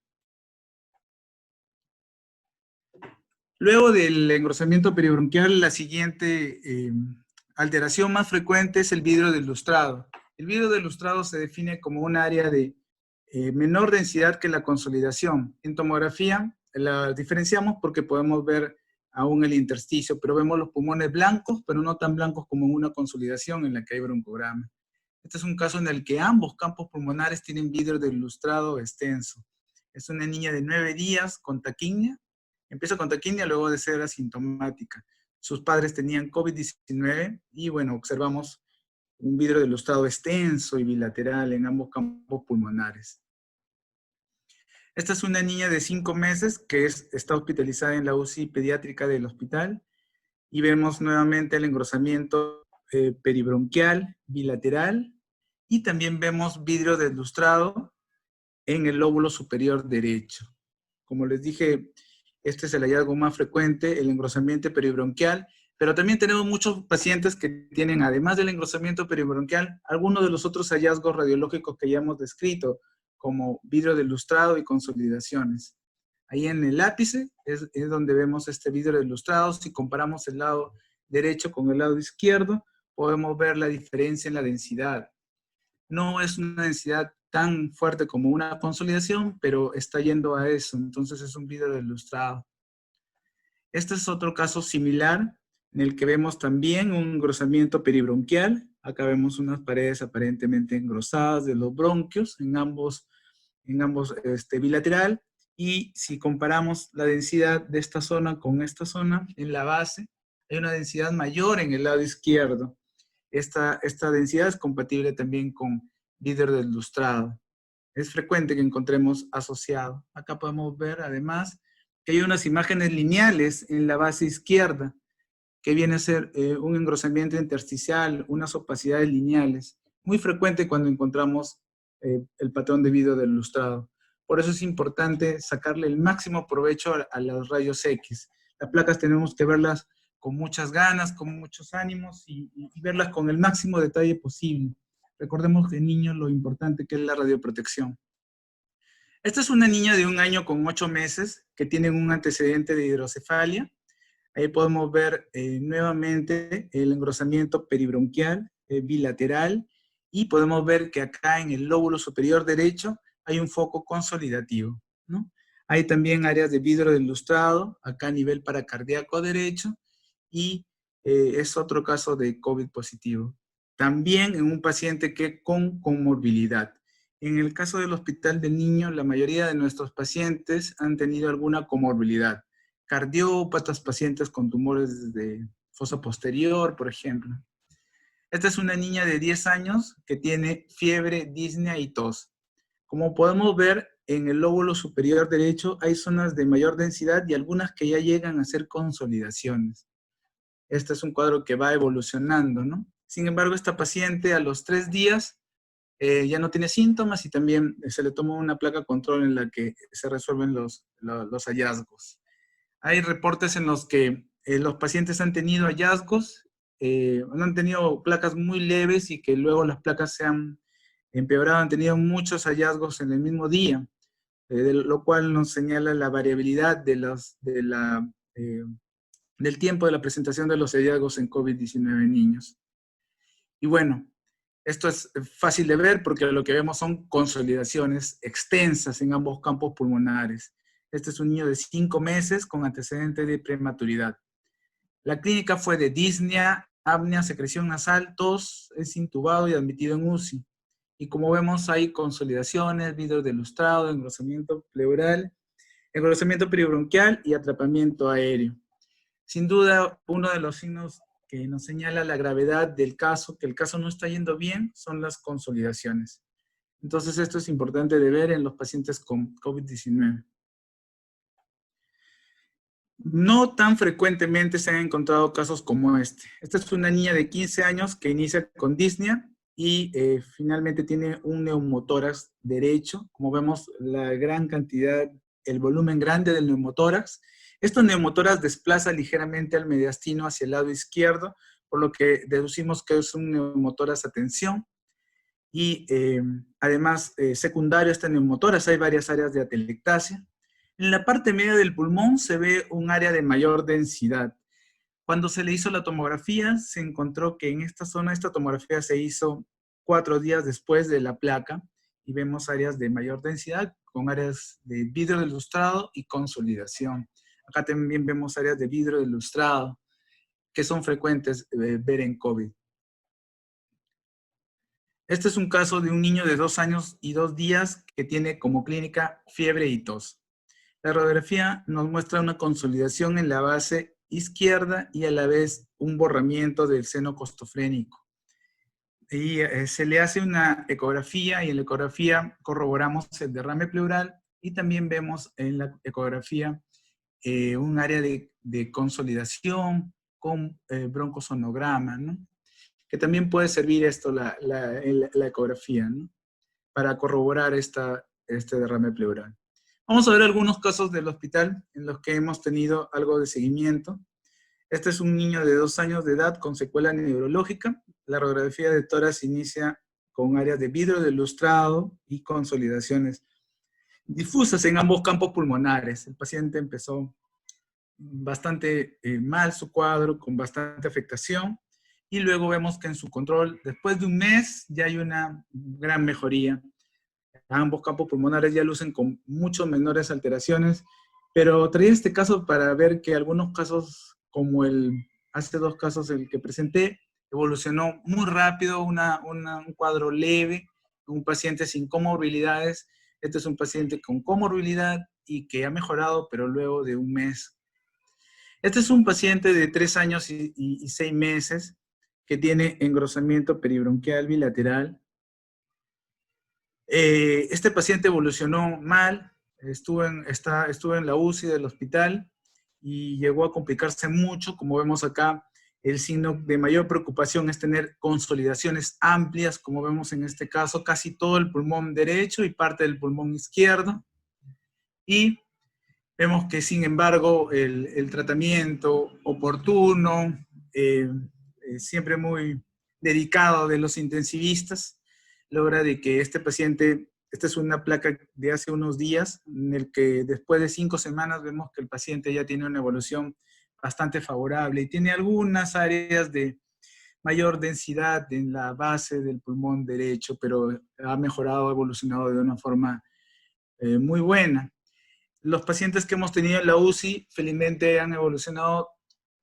Speaker 3: Luego del engrosamiento peribronquial, la siguiente alteración más frecuente es el vidrio del lustrado. El vidrio del lustrado se define como un área de menor densidad que la consolidación. En tomografía la diferenciamos porque podemos ver aún el intersticio, pero vemos los pulmones blancos, pero no tan blancos como en una consolidación en la que hay broncograma. Este es un caso en el que ambos campos pulmonares tienen vidrio del lustrado extenso. Es una niña de 9 días con taquimia. Empieza con taquimia luego de ser asintomática. Sus padres tenían COVID-19 y, bueno, observamos un vidrio del lustrado extenso y bilateral en ambos campos pulmonares. Esta es una niña de 5 meses que está hospitalizada en la UCI pediátrica del hospital y vemos nuevamente el engrosamiento peribronquial bilateral y también vemos vidrio del lustrado en el lóbulo superior derecho. Como les dije, este es el hallazgo más frecuente, el engrosamiento peribronquial, pero también tenemos muchos pacientes que tienen, además del engrosamiento peribronquial, algunos de los otros hallazgos radiológicos que ya hemos descrito, como vidrio del lustrado y consolidaciones. Ahí en el ápice es donde vemos este vidrio del lustrado. Si comparamos el lado derecho con el lado izquierdo, podemos ver la diferencia en la densidad. No es una densidad tan fuerte como una consolidación, pero está yendo a eso. Entonces es un vidrio del lustrado. Este es otro caso similar en el que vemos también un engrosamiento peribronquial. Acá vemos unas paredes aparentemente engrosadas de los bronquios en ambos bilateral. Y si comparamos la densidad de esta zona con esta zona, en la base, hay una densidad mayor en el lado izquierdo. Esta densidad es compatible también con vidrio del lustrado. Es frecuente que encontremos asociado. Acá podemos ver además que hay unas imágenes lineales en la base izquierda, que viene a ser un engrosamiento intersticial, unas opacidades lineales. Muy frecuente cuando encontramos el patrón de vidrio del lustrado. Por eso es importante sacarle el máximo provecho a los rayos X. Las placas tenemos que verlas con muchas ganas, con muchos ánimos y verlas con el máximo detalle posible. Recordemos que en niños lo importante que es la radioprotección. Esta es una niña de 1 año con 8 meses que tiene un antecedente de hidrocefalia. Ahí podemos ver nuevamente el engrosamiento peribronquial bilateral y podemos ver que acá en el lóbulo superior derecho hay un foco consolidativo, ¿no? Hay también áreas de vidrio del lustrado, acá a nivel paracardíaco derecho, y es otro caso de COVID positivo. También en un paciente que con comorbilidad. En el caso del Hospital de Niños, la mayoría de nuestros pacientes han tenido alguna comorbilidad. Cardiópatas, pacientes con tumores de fosa posterior, por ejemplo. Esta es una niña de 10 años que tiene fiebre, disnea y tos. Como podemos ver, en el lóbulo superior derecho hay zonas de mayor densidad y algunas que ya llegan a ser consolidaciones. Este es un cuadro que va evolucionando, ¿no? Sin embargo, esta paciente a los 3 días ya no tiene síntomas y también se le toma una placa control en la que se resuelven los hallazgos. Hay reportes en los que los pacientes han tenido hallazgos, han tenido placas muy leves y que luego las placas se han empeorado, han tenido muchos hallazgos en el mismo día, lo cual nos señala la variabilidad del tiempo de la presentación de los hallazgos en COVID-19 en niños. Y bueno, esto es fácil de ver porque lo que vemos son consolidaciones extensas en ambos campos pulmonares. Este es un niño de 5 meses con antecedente de prematuridad. La clínica fue de disnea, apnea, secreción nasal, tos, es intubado y admitido en UCI. Y como vemos hay consolidaciones, vidrio del lustrado, engrosamiento pleural, engrosamiento peribronquial y atrapamiento aéreo. Sin duda, uno de los signos que nos señala la gravedad del caso, que el caso no está yendo bien, son las consolidaciones. Entonces esto es importante de ver en los pacientes con COVID-19. No tan frecuentemente se han encontrado casos como este. Esta es una niña de 15 años que inicia con disnea y finalmente tiene un neumotórax derecho. Como vemos, la gran cantidad, el volumen grande del neumotórax. Este neumotórax desplaza ligeramente al mediastino hacia el lado izquierdo, por lo que deducimos que es un neumotórax a tensión. Y además, secundario a este neumotórax, hay varias áreas de atelectasia. En la parte media del pulmón se ve un área de mayor densidad. Cuando se le hizo la tomografía, se encontró que en esta zona, esta tomografía se hizo 4 días después de la placa, y vemos áreas de mayor densidad, con áreas de vidrio ilustrado y consolidación. Acá también vemos áreas de vidrio ilustrado, que son frecuentes ver en COVID. Este es un caso de un niño de 2 años y 2 días que tiene como clínica fiebre y tos. La radiografía nos muestra una consolidación en la base izquierda y a la vez un borramiento del seno costofrénico. Y se le hace una ecografía, y en la ecografía corroboramos el derrame pleural, y también vemos en la ecografía un área de consolidación con broncosonograma, ¿no? Que también puede servir esto, la ecografía, ¿no? Para corroborar este derrame pleural. Vamos a ver algunos casos del hospital en los que hemos tenido algo de seguimiento. Este es un niño de 2 años de edad con secuela neurológica. La radiografía de tórax inicia con áreas de vidrio ilustrado y consolidaciones difusas en ambos campos pulmonares. El paciente empezó bastante mal su cuadro, con bastante afectación, y luego vemos que en su control, después de un mes, ya hay una gran mejoría. Ambos campos pulmonares ya lucen con mucho menores alteraciones, pero traía este caso para ver que algunos casos, como hace 2 casos el que presenté, evolucionó muy rápido, un cuadro leve, un paciente sin comorbilidades. Este es un paciente con comorbilidad y que ha mejorado, pero luego de un mes. Este es un paciente de 3 años y 6 meses que tiene engrosamiento peribronquial bilateral. Este paciente evolucionó mal, estuvo en la UCI del hospital y llegó a complicarse mucho. Como vemos acá, el signo de mayor preocupación es tener consolidaciones amplias, como vemos en este caso, casi todo el pulmón derecho y parte del pulmón izquierdo. Y vemos que, sin embargo, el tratamiento oportuno, siempre muy dedicado de los intensivistas, logra de que este paciente, esta es una placa de hace unos días, en el que después de 5 semanas vemos que el paciente ya tiene una evolución bastante favorable y tiene algunas áreas de mayor densidad en la base del pulmón derecho, pero ha mejorado, ha evolucionado de una forma muy buena. Los pacientes que hemos tenido en la UCI, felizmente han evolucionado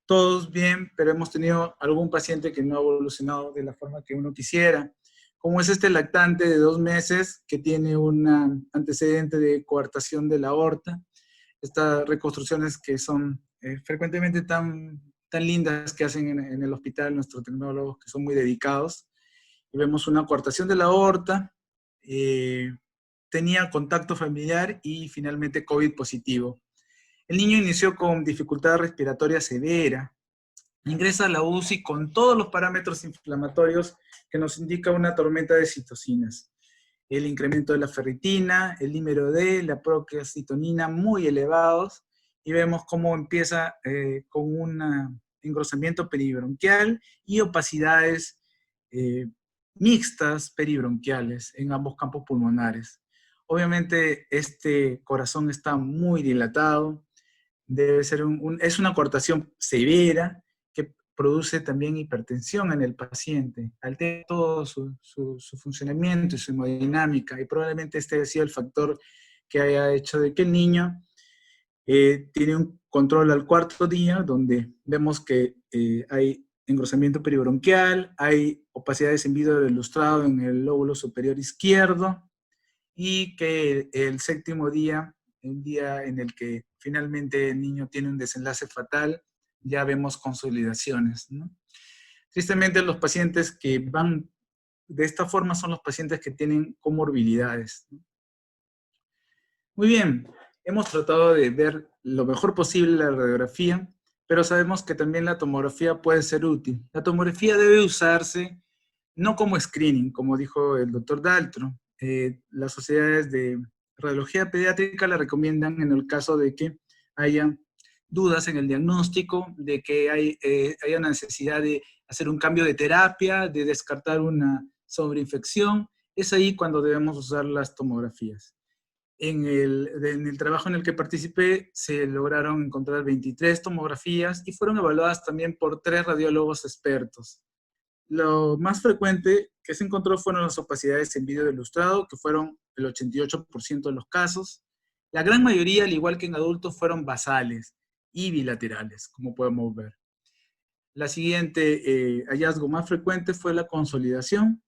Speaker 3: todos bien, pero hemos tenido algún paciente que no ha evolucionado de la forma que uno quisiera, como es este lactante de 2 meses que tiene un antecedente de coartación de la aorta. Estas reconstrucciones que son frecuentemente tan lindas que hacen en el hospital nuestros tecnólogos, que son muy dedicados. Y vemos una coartación de la aorta, tenía contacto familiar y finalmente COVID positivo. El niño inició con dificultad respiratoria severa, ingresa a la UCI con todos los parámetros inflamatorios que nos indica una tormenta de citocinas. El incremento de la ferritina, el dímero D, la procalcitonina muy elevados, y vemos cómo empieza con un engrosamiento peribronquial y opacidades mixtas peribronquiales en ambos campos pulmonares. Obviamente este corazón está muy dilatado, debe ser es una coartación severa que produce también hipertensión en el paciente, altera todo su funcionamiento y su hemodinámica, y probablemente este haya sido el factor que haya hecho de que el niño tiene un control al 4.º día, donde vemos que hay engrosamiento peribronquial, hay opacidades en vidrio ilustrado en el lóbulo superior izquierdo, y que el 7.º día, el día en el que finalmente el niño tiene un desenlace fatal, ya vemos consolidaciones, ¿no? Tristemente, los pacientes que van de esta forma son los pacientes que tienen comorbilidades, ¿no? Muy bien, hemos tratado de ver lo mejor posible la radiografía, pero sabemos que también la tomografía puede ser útil. La tomografía debe usarse no como screening, como dijo el doctor Daltro. Las sociedades de radiología pediátrica la recomiendan en el caso de que haya dudas en el diagnóstico, de que haya una necesidad de hacer un cambio de terapia, de descartar una sobreinfección. Es ahí cuando debemos usar las tomografías. En el trabajo en el que participé se lograron encontrar 23 tomografías y fueron evaluadas también por 3 radiólogos expertos. Lo más frecuente que se encontró fueron las opacidades en vídeo ilustrado, que fueron el 88% de los casos. La gran mayoría, al igual que en adultos, fueron basales y bilaterales, como podemos ver. La siguiente hallazgo más frecuente fue la consolidación,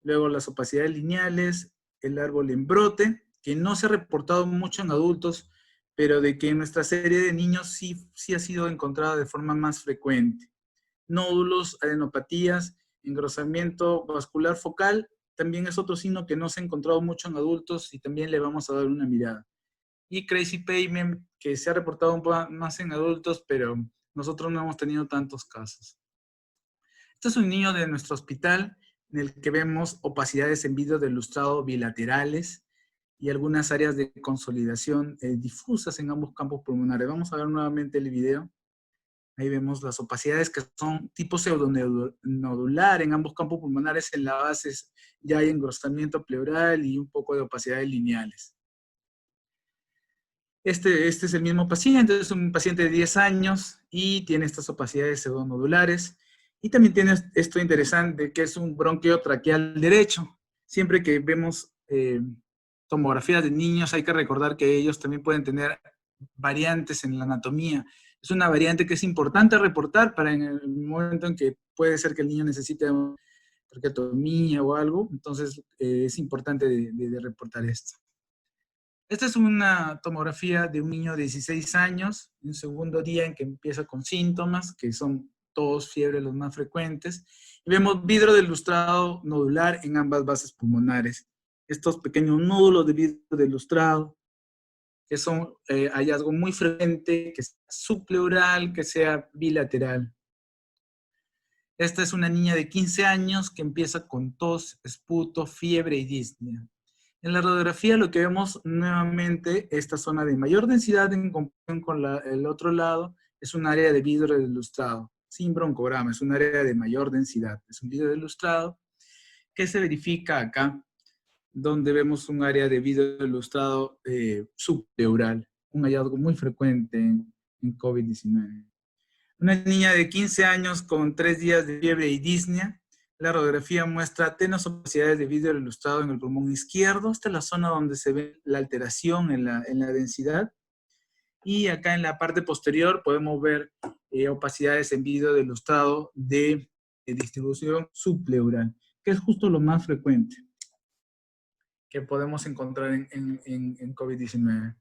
Speaker 3: luego las opacidades lineales, el árbol en brote, que no se ha reportado mucho en adultos, pero de que en nuestra serie de niños sí ha sido encontrada de forma más frecuente. Nódulos, adenopatías, engrosamiento vascular focal, también es otro signo que no se ha encontrado mucho en adultos y también le vamos a dar una mirada. Y crazy pavement, que se ha reportado un poco más en adultos, pero nosotros no hemos tenido tantos casos. Este es un niño de nuestro hospital en el que vemos opacidades en vídeo de lustrado bilaterales y algunas áreas de consolidación difusas en ambos campos pulmonares. Vamos a ver nuevamente el video. Ahí vemos las opacidades que son tipo pseudonodular en ambos campos pulmonares. En la base ya hay engrosamiento pleural y un poco de opacidades lineales. Este es el mismo paciente, es un paciente de 10 años y tiene estas opacidades pseudonodulares. Y también tiene esto interesante, que es un bronquio traqueal derecho. Siempre que vemos tomografías de niños, hay que recordar que ellos también pueden tener variantes en la anatomía. Es una variante que es importante reportar para en el momento en que puede ser que el niño necesite una traqueotomía o algo. Entonces, es importante de reportar esto. Esta es una tomografía de un niño de 16 años, un segundo día en que empieza con síntomas, que son tos, fiebre, los más frecuentes. Y vemos vidrio de lustrado nodular en ambas bases pulmonares. Estos pequeños nódulos de vidrio de lustrado, que son hallazgo muy frecuente, que sea subpleural, que sea bilateral. Esta es una niña de 15 años que empieza con tos, esputo, fiebre y disnea. En la radiografía lo que vemos nuevamente, esta zona de mayor densidad en comparación con el otro lado, es un área de vidrio de lustrado, sin broncograma, es un área de mayor densidad. Es un vidrio de lustrado que se verifica acá, donde vemos un área de vidrio ilustrado subpleural, un hallazgo muy frecuente en COVID-19. Una niña de 15 años con 3 días de fiebre y disnea. La radiografía muestra tenues opacidades de vidrio ilustrado en el pulmón izquierdo. Esta es la zona donde se ve la alteración en la densidad. Y acá en la parte posterior podemos ver opacidades en vidrio ilustrado de distribución subpleural, que es justo lo más frecuente que podemos encontrar en COVID-19.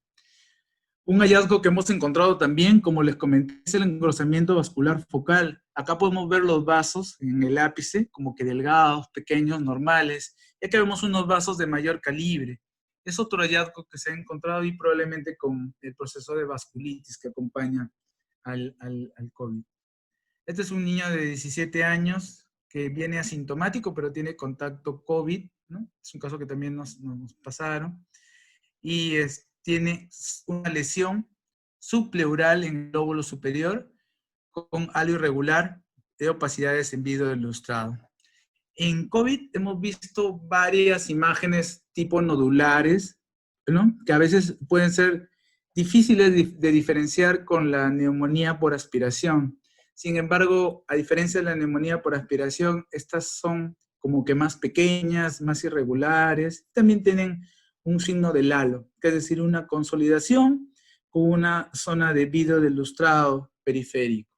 Speaker 3: Un hallazgo que hemos encontrado también, como les comenté, es el engrosamiento vascular focal. Acá podemos ver los vasos en el ápice, como que delgados, pequeños, normales. Y acá vemos unos vasos de mayor calibre. Es otro hallazgo que se ha encontrado y probablemente con el proceso de vasculitis que acompaña al COVID. Este es un niño de 17 años que viene asintomático, pero tiene contacto COVID, ¿no? Es un caso que también nos pasaron. Y tiene una lesión subpleural en el lóbulo superior con halo irregular de opacidades en vidrio ilustrado. En COVID hemos visto varias imágenes tipo nodulares, ¿no? Que a veces pueden ser difíciles de diferenciar con la neumonía por aspiración. Sin embargo, a diferencia de la neumonía por aspiración, estas son como que más pequeñas, más irregulares. También tienen un signo del halo, que es decir, una consolidación con una zona de vidrio ilustrado periférico.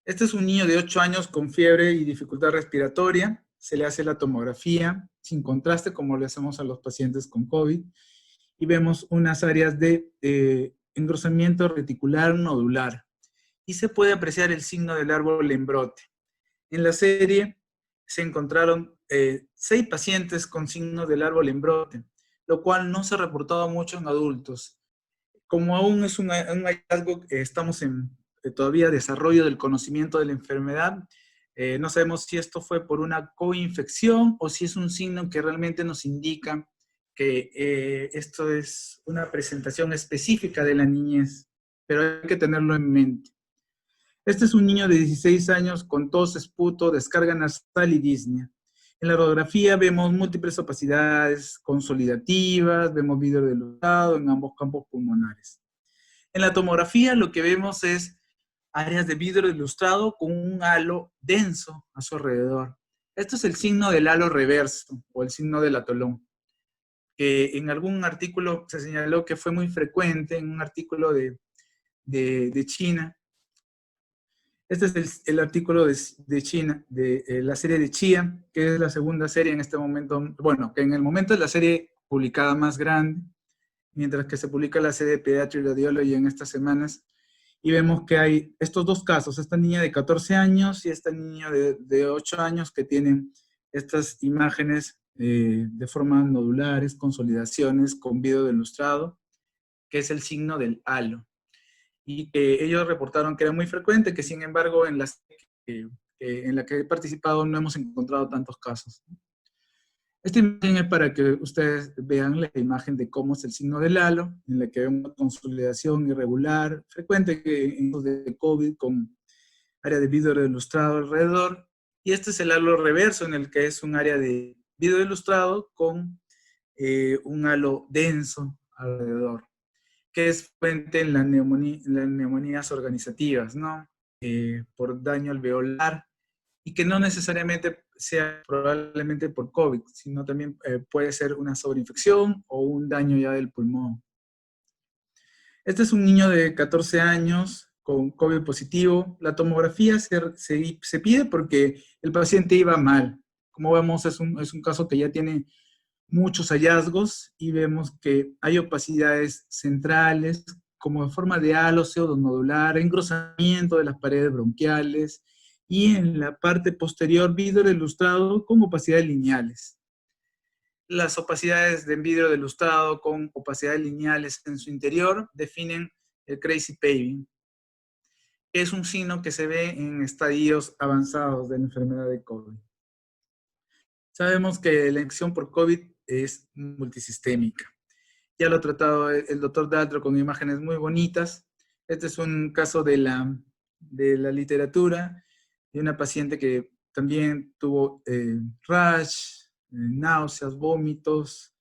Speaker 3: Este es un niño de 8 años con fiebre y dificultad respiratoria. Se le hace la tomografía sin contraste, como le hacemos a los pacientes con COVID. Y vemos unas áreas de engrosamiento reticular nodular. Y se puede apreciar el signo del árbol en brote. En la serie se encontraron 6 pacientes con signos del árbol en brote, lo cual no se ha reportado mucho en adultos. Como aún es un hallazgo, estamos en todavía desarrollo del conocimiento de la enfermedad, no sabemos si esto fue por una coinfección o si es un signo que realmente nos indica que esto es una presentación específica de la niñez, pero hay que tenerlo en mente. Este es un niño de 16 años con tos, esputo, descarga nasal y disnea. En la radiografía vemos múltiples opacidades consolidativas, vemos vidrio dilustrado en ambos campos pulmonares. En la tomografía lo que vemos es áreas de vidrio ilustrado con un halo denso a su alrededor. Esto es el signo del halo reverso o el signo del atolón, que en algún artículo se señaló que fue muy frecuente, en un artículo de China. Este es el artículo de China, de la serie de Chia, que es la segunda serie en este momento, bueno, que en el momento es la serie publicada más grande, mientras que se publica la serie de Pediatric Radiology en estas semanas, y vemos que hay estos dos casos, esta niña de 14 años y esta niña de 8 años que tienen estas imágenes de formas nodulares, consolidaciones con vidrio ilustrado, que es el signo del halo. Y que ellos reportaron que era muy frecuente, que sin embargo en la que he participado no hemos encontrado tantos casos. Esta imagen es para que ustedes vean la imagen de cómo es el signo del halo, en la que vemos una consolidación irregular, frecuente en casos de COVID con área de vidrio ilustrado alrededor. Y este es el halo reverso, en el que es un área de vidrio ilustrado con un halo denso alrededor, que es fuente en las neumonías organizativas, ¿no? Por daño alveolar, y que no necesariamente sea probablemente por COVID, sino también puede ser una sobreinfección o un daño ya del pulmón. Este es un niño de 14 años con COVID positivo. La tomografía se pide porque el paciente iba mal. Como vemos, es un caso que ya tiene muchos hallazgos y vemos que hay opacidades centrales como en forma de halo pseudonodular, engrosamiento de las paredes bronquiales y en la parte posterior vidrio ilustrado con opacidades lineales. Las opacidades de vidrio ilustrado con opacidades lineales en su interior definen el crazy paving, que es un signo que se ve en estadios avanzados de la enfermedad de COVID. Sabemos que la infección por COVID es multisistémica. Ya lo ha tratado el doctor Daltro con imágenes muy bonitas. Este es un caso de la literatura de una paciente que también tuvo rash, náuseas, vómitos,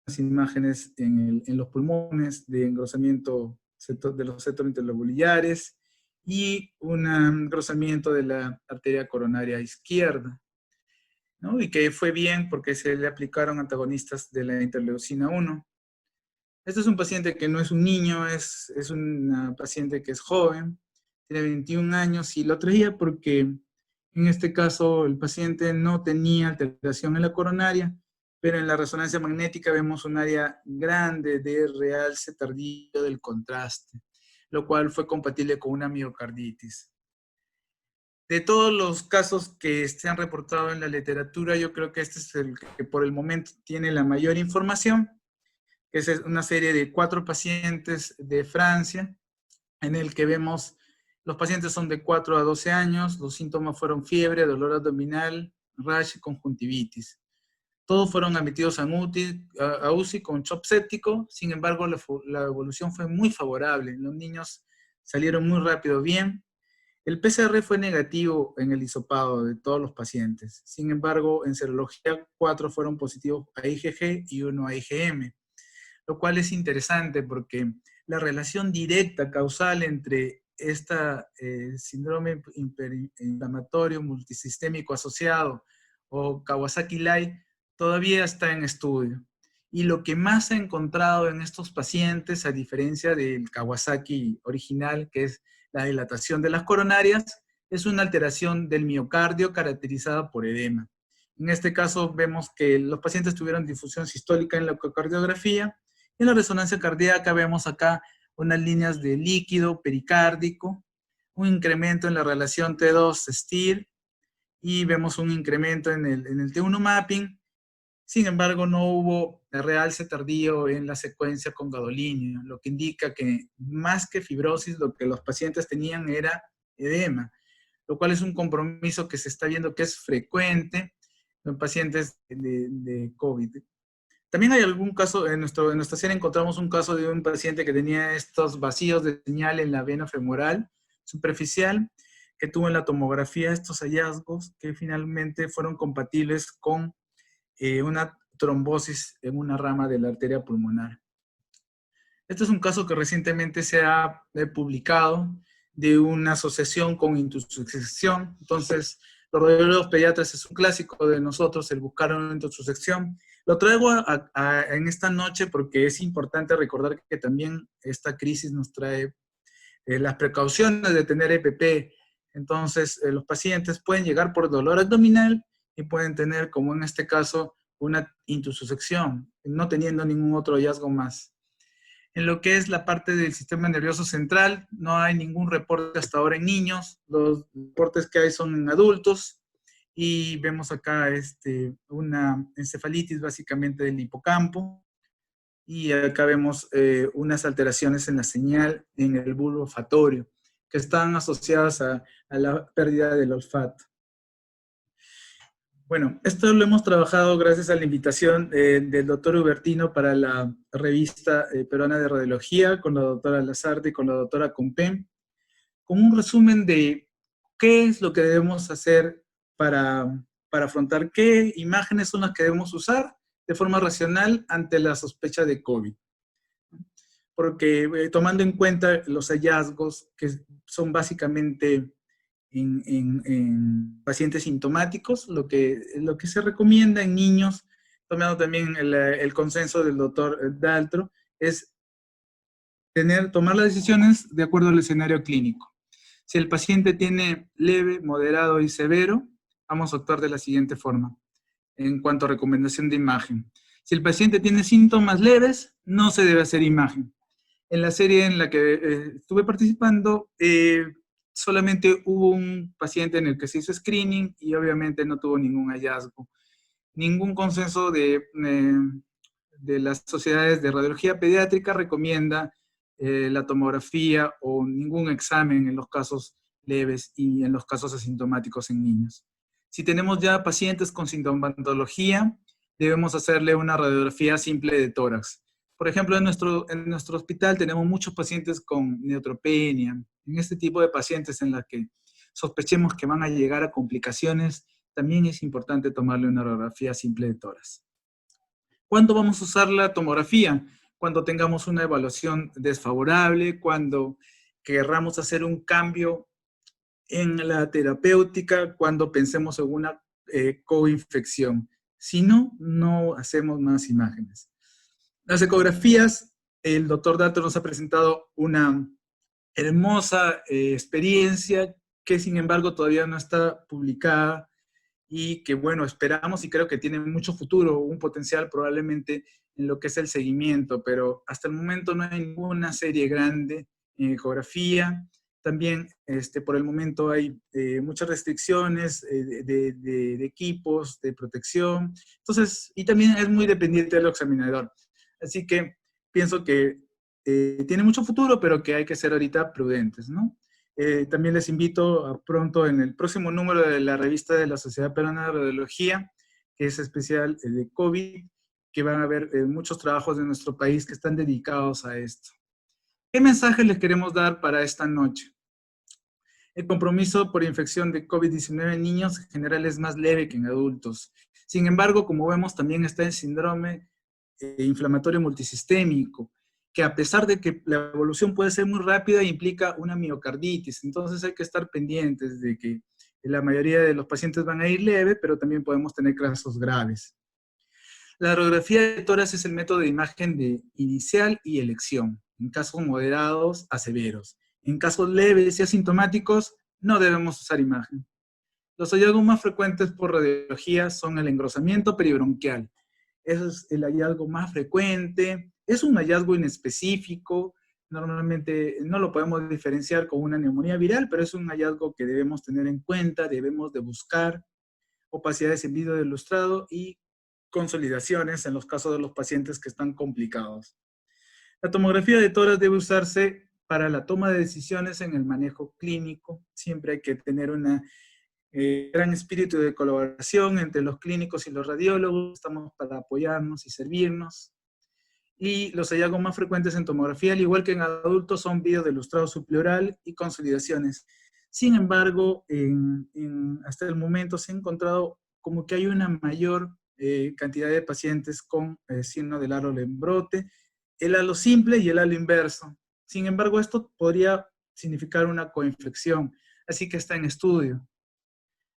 Speaker 3: unas imágenes en los pulmones de engrosamiento de los septos interlobulares y un engrosamiento de la arteria coronaria izquierda, ¿no? Y que fue bien porque se le aplicaron antagonistas de la interleucina 1. Este es un paciente que no es un niño, es una paciente que es joven, tiene 21 años y lo traía porque en este caso el paciente no tenía alteración en la coronaria, pero en la resonancia magnética vemos un área grande de realce tardío del contraste, lo cual fue compatible con una miocarditis. De todos los casos que se han reportado en la literatura, yo creo que este es el que por el momento tiene la mayor información, que es una serie de 4 pacientes de Francia, en el que vemos, los pacientes son de 4 a 12 años, los síntomas fueron fiebre, dolor abdominal, rash y conjuntivitis. Todos fueron admitidos a UCI con shock séptico, sin embargo la evolución fue muy favorable, los niños salieron muy rápido bien. El PCR fue negativo en el hisopado de todos los pacientes, sin embargo en serología 4 fueron positivos a IgG y 1 a IgM, lo cual es interesante porque la relación directa causal entre esta síndrome inflamatorio multisistémico asociado o Kawasaki-Lai todavía está en estudio. Y lo que más se ha encontrado en estos pacientes, a diferencia del Kawasaki original, que es la dilatación de las coronarias, es una alteración del miocardio caracterizada por edema. En este caso vemos que los pacientes tuvieron difusión sistólica en la ecocardiografía. En la resonancia cardíaca vemos acá unas líneas de líquido pericárdico, un incremento en la relación T2-STIR y vemos un incremento en el T1 mapping. Sin embargo, no hubo realce tardío en la secuencia con gadolinio, lo que indica que más que fibrosis, lo que los pacientes tenían era edema, lo cual es un compromiso que se está viendo que es frecuente en pacientes de COVID. También hay algún caso, en nuestra serie encontramos un caso de un paciente que tenía estos vacíos de señal en la vena femoral, superficial que tuvo en la tomografía estos hallazgos que finalmente fueron compatibles con una trombosis en una rama de la arteria pulmonar. Este es un caso que recientemente se ha publicado de una asociación con intussusección. Entonces, los radiólogos pediatras es un clásico de nosotros, el buscar una intussusección. Lo traigo en esta noche porque es importante recordar que también esta crisis nos trae las precauciones de tener EPP. Entonces, los pacientes pueden llegar por dolor abdominal y pueden tener, como en este caso, una intussusección, no teniendo ningún otro hallazgo más. En lo que es la parte del sistema nervioso central, no hay ningún reporte hasta ahora en niños. Los reportes que hay son en adultos. Y vemos acá una encefalitis básicamente del hipocampo. Y acá vemos unas alteraciones en la señal en el bulbo olfatorio, que están asociadas a la pérdida del olfato. Bueno, esto lo hemos trabajado gracias a la invitación del doctor Hubertino para la revista peruana de radiología, con la doctora Lazarte y con la doctora Compén, con un resumen de qué es lo que debemos hacer para afrontar, qué imágenes son las que debemos usar de forma racional ante la sospecha de COVID. Porque tomando en cuenta los hallazgos, que son básicamente en pacientes sintomáticos, lo que se recomienda en niños, tomando también el consenso del doctor Daltro, es tomar las decisiones de acuerdo al escenario clínico. Si el paciente tiene leve, moderado y severo, vamos a actuar de la siguiente forma, en cuanto a recomendación de imagen. Si el paciente tiene síntomas leves, no se debe hacer imagen. En la serie en la que estuve participando, solamente hubo un paciente en el que se hizo screening y obviamente no tuvo ningún hallazgo. Ningún consenso de las sociedades de radiología pediátrica recomienda la tomografía o ningún examen en los casos leves y en los casos asintomáticos en niños. Si tenemos ya pacientes con sintomatología, debemos hacerle una radiografía simple de tórax. Por ejemplo, en nuestro hospital tenemos muchos pacientes con neutropenia. En este tipo de pacientes en las que sospechemos que van a llegar a complicaciones, también es importante tomarle una radiografía simple de tórax. ¿Cuándo vamos a usar la tomografía? Cuando tengamos una evaluación desfavorable, cuando querramos hacer un cambio en la terapéutica, cuando pensemos en una coinfección. Si no, no hacemos más imágenes. Las ecografías, el doctor Dato nos ha presentado una hermosa experiencia que sin embargo todavía no está publicada y que bueno, esperamos y creo que tiene mucho futuro, un potencial probablemente en lo que es el seguimiento, pero hasta el momento no hay ninguna serie grande en ecografía. También por el momento hay muchas restricciones de equipos, de protección. Entonces, y también es muy dependiente del examinador. Así que pienso que tiene mucho futuro, pero que hay que ser ahorita prudentes, ¿no? También les invito a pronto en el próximo número de la revista de la Sociedad Peruana de Radiología, que es especial de COVID, que van a ver muchos trabajos de nuestro país que están dedicados a esto. ¿Qué mensaje les queremos dar para esta noche? El compromiso por infección de COVID-19 en niños en general es más leve que en adultos. Sin embargo, como vemos, también está el síndrome inflamatorio multisistémico, que a pesar de que la evolución puede ser muy rápida, implica una miocarditis. Entonces hay que estar pendientes de que la mayoría de los pacientes van a ir leve, pero también podemos tener casos graves. La radiografía de tórax es el método de imagen inicial y elección, en casos moderados a severos. En casos leves y asintomáticos, no debemos usar imagen. Los hallazgos más frecuentes por radiología son el engrosamiento peribronquial. Ese es el hallazgo más frecuente. Es un hallazgo inespecífico. Normalmente no lo podemos diferenciar con una neumonía viral, pero es un hallazgo que debemos tener en cuenta, debemos de buscar opacidades en vidrio ilustrado y consolidaciones en los casos de los pacientes que están complicados. La tomografía de tórax debe usarse para la toma de decisiones en el manejo clínico. Siempre hay que tener un gran espíritu de colaboración entre los clínicos y los radiólogos. Estamos para apoyarnos y servirnos. y los hallazgos más frecuentes en tomografía, al igual que en adultos, son vídeos de lustrado subpleural y consolidaciones. Sin embargo, hasta el momento se ha encontrado como que hay una mayor cantidad de pacientes con signo del halo Lembrote, el halo simple y el halo inverso. Sin embargo, esto podría significar una coinfección, así que está en estudio.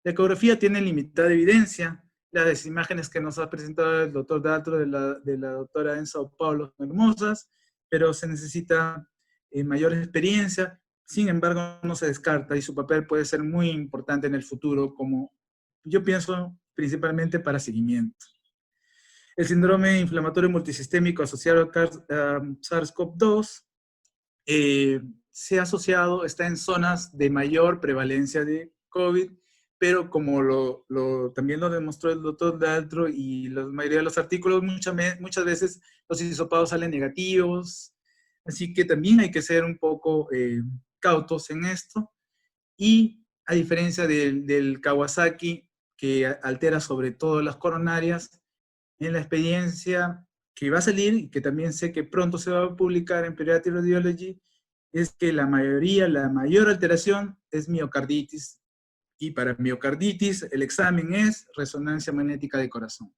Speaker 3: La ecografía tiene limitada evidencia. Las imágenes que nos ha presentado el doctor Daltro de la doctora en Sao Paulo son hermosas, pero se necesita mayor experiencia. Sin embargo, no se descarta y su papel puede ser muy importante en el futuro, como yo pienso principalmente para seguimiento. El síndrome inflamatorio multisistémico asociado a SARS-CoV-2 se ha asociado, está en zonas de mayor prevalencia de COVID, pero como también lo demostró el doctor Daltro y la mayoría de los artículos, muchas veces los hisopados salen negativos, así que también hay que ser un poco cautos en esto. Y a diferencia del Kawasaki, que altera sobre todo las coronarias, en la experiencia que va a salir y que también sé que pronto se va a publicar en Pediatric Radiology, es que la mayor alteración es miocarditis. Y para miocarditis el examen es resonancia magnética de corazón.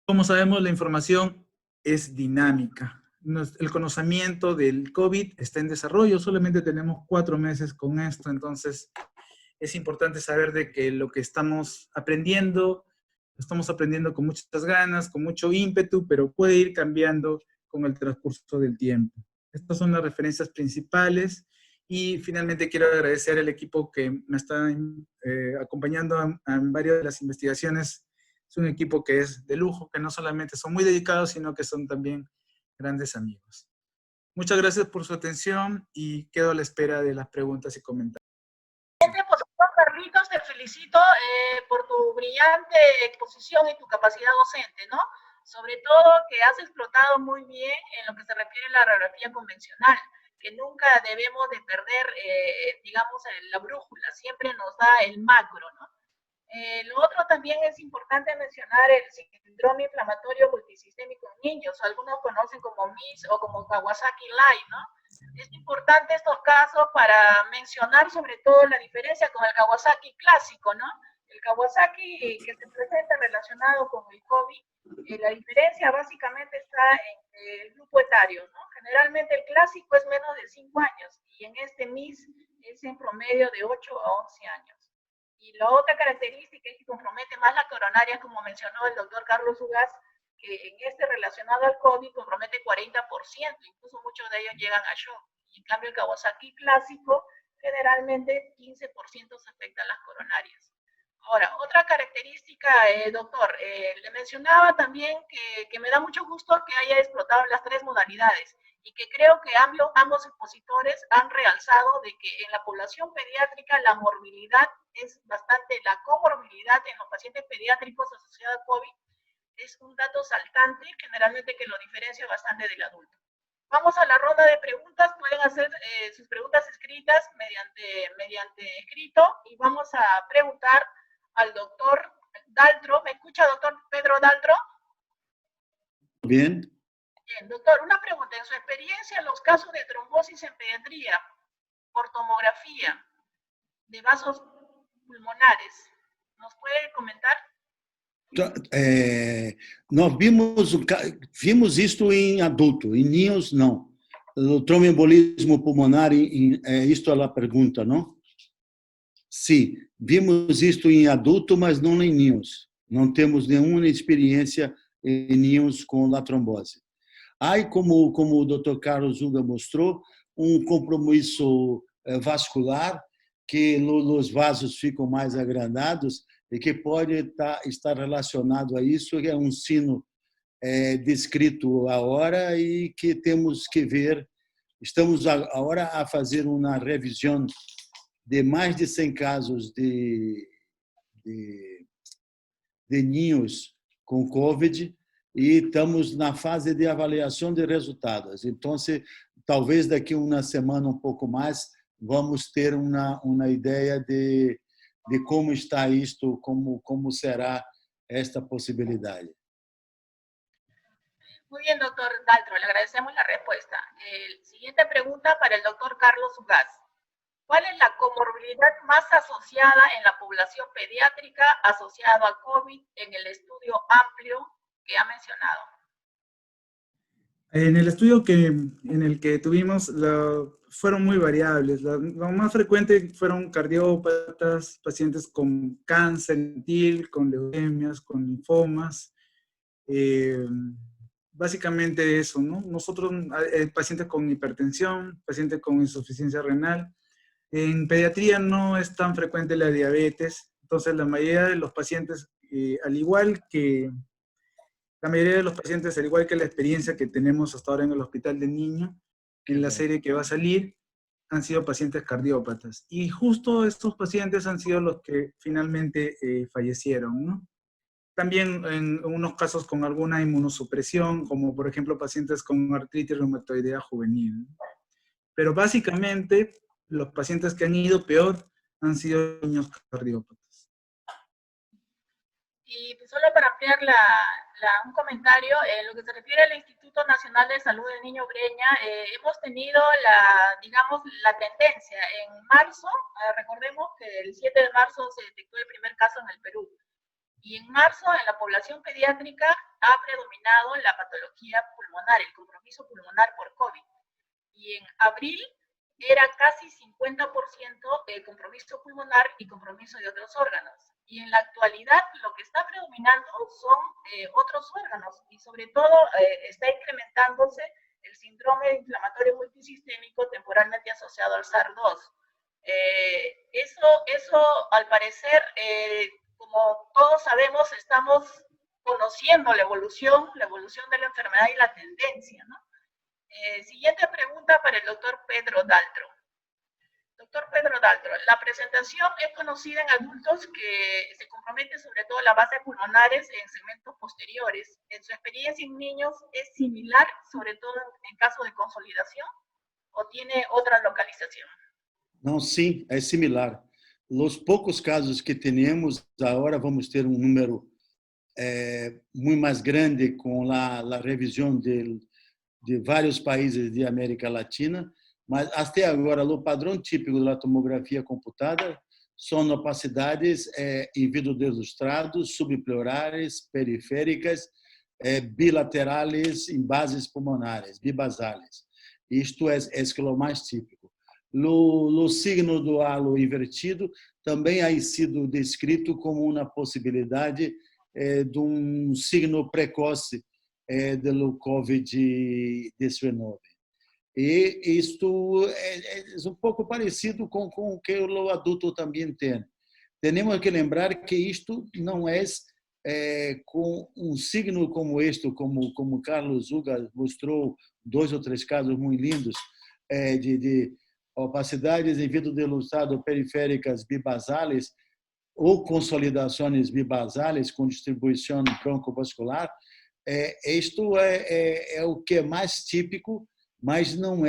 Speaker 3: Como sabemos, la información es dinámica. El conocimiento del COVID está en desarrollo, solamente tenemos 4 meses con esto, entonces es importante saber de que lo que estamos aprendiendo con muchas ganas, con mucho ímpetu, pero puede ir cambiando con el transcurso del tiempo. Estas son las referencias principales y finalmente quiero agradecer al equipo que me está acompañando en varias de las investigaciones. Es un equipo que es de lujo, que no solamente son muy dedicados, sino que son también grandes amigos. Muchas gracias por su atención y quedo a la espera de las preguntas y comentarios.
Speaker 1: Carlitos, te felicito por tu brillante exposición y tu capacidad docente, ¿no? Sobre todo que has explotado muy bien en lo que se refiere a la radiografía convencional, que nunca debemos de perder, digamos, la brújula, siempre nos da el macro, ¿no? Lo otro también es importante mencionar el síndrome inflamatorio multisistémico en niños, algunos conocen como MIS o como Kawasaki-Like, ¿no? Es importante estos casos para mencionar sobre todo la diferencia con el Kawasaki clásico, ¿no? El Kawasaki que se presenta relacionado con el COVID, la diferencia básicamente está en el grupo etario, ¿no? Generalmente el clásico es menos de 5 años y en este MIS es en promedio de 8 a 11 años. Y la otra característica es que compromete más la coronaria, como mencionó el doctor Carlos Ugaz, que en este relacionado al COVID compromete 40%, incluso muchos de ellos llegan a shock. Y en cambio el Kawasaki clásico, generalmente 15% se afectan las coronarias. Ahora, otra característica, doctor, le mencionaba también que me da mucho gusto que haya explotado las 3 modalidades y que creo que ambos expositores han realzado de que en la población pediátrica la morbilidad es bastante, la comorbilidad en los pacientes pediátricos asociada a COVID es un dato saltante, generalmente que lo diferencia bastante del adulto. Vamos a la ronda de preguntas, pueden hacer sus preguntas escritas mediante escrito y vamos a preguntar al doctor Daltro. ¿Me escucha, doctor Pedro Daltro?
Speaker 2: Bien.
Speaker 1: Bien, doctor, una pregunta. En su experiencia, los casos de trombosis en pediatría por tomografía de vasos pulmonares, ¿nos puede comentar?
Speaker 2: Nós vimos isto em adulto, em ninhos não. O tromboembolismo pulmonar, isto é a pergunta, não? Sim, vimos isto em adulto, mas não em ninhos. Não temos nenhuma experiência em ninhos com a trombose. Há, como o Dr. Carlos Uga mostrou, compromisso vascular, que os vasos ficam mais agrandados e que pode estar relacionado a isso, que é um sino descrito agora e que temos que ver. Estamos agora a fazer uma revisão de mais de 100 casos de ninhos com COVID e estamos na fase de avaliação de resultados. Então, talvez daqui a uma semana, um pouco mais, vamos ter uma ideia de como está isto, como será esta possibilidade.
Speaker 1: Muy bien, doctor Daltro, le agradecemos la respuesta. Siguiente pregunta para el doctor Carlos Ugaz. ¿Cuál es la comorbilidad más asociada en la población pediátrica asociada a COVID en el estudio amplio que ha mencionado?
Speaker 3: En el estudio en el que tuvimos, fueron muy variables. Lo más frecuente fueron cardiópatas, pacientes con cáncer infantil, con leucemias, con linfomas. Básicamente eso, ¿no? Nosotros, pacientes con hipertensión, pacientes con insuficiencia renal. En pediatría no es tan frecuente la diabetes, entonces la mayoría de los pacientes, al igual que la mayoría de los pacientes, al igual que la experiencia que tenemos hasta ahora en el hospital de niños, en la serie que va a salir, han sido pacientes cardiópatas. Y justo estos pacientes han sido los que finalmente fallecieron, ¿no? También en unos casos con alguna inmunosupresión, como por ejemplo pacientes con artritis reumatoidea juvenil. Pero básicamente los pacientes que han ido peor han sido niños cardiópatas.
Speaker 1: Y pues solo para ampliar un comentario, en lo que se refiere al Instituto Nacional de Salud del Niño Breña, hemos tenido digamos, la tendencia. En marzo, recordemos que el 7 de marzo se detectó el primer caso en el Perú. Y en marzo, en la población pediátrica, ha predominado la patología pulmonar, el compromiso pulmonar por COVID. Y en abril era casi 50% el compromiso pulmonar y compromiso de otros órganos. Y en la actualidad lo que está predominando son otros órganos y sobre todo está incrementándose el síndrome inflamatorio multisistémico temporalmente asociado al SARS-2. Eso al parecer, como todos sabemos, estamos conociendo la evolución de la enfermedad y la tendencia, ¿no? Siguiente pregunta para el doctor Pedro Daltro. Doctor Pedro Daltro, la presentación es conocida en adultos que se compromete sobre todo la base pulmonares en segmentos posteriores. ¿En su experiencia en niños es similar, sobre todo en caso de consolidación, o tiene otra localización?
Speaker 2: Não, sim, é similar. Os poucos casos que temos, agora vamos ter um número muito mais grande com a revisão de vários países de América Latina, mas até agora o padrão típico da tomografia computada são opacidades individuoilustrados, subpleurares, periféricas, bilaterais em bases pulmonares, bibasales. Isto é o mais típico. O signo do halo invertido também ha sido descrito como uma possibilidade de signo precoce do COVID-19. E isto é pouco parecido com o que o adulto também tem. Temos que lembrar que isto não é com signo como este, como Carlos Uga mostrou 2 ou 3 casos muito lindos de opacidades individuoilustrado periféricas bibasales ou consolidações bibasales com distribuição broncovascular. Isto é o que é mais típico, mas não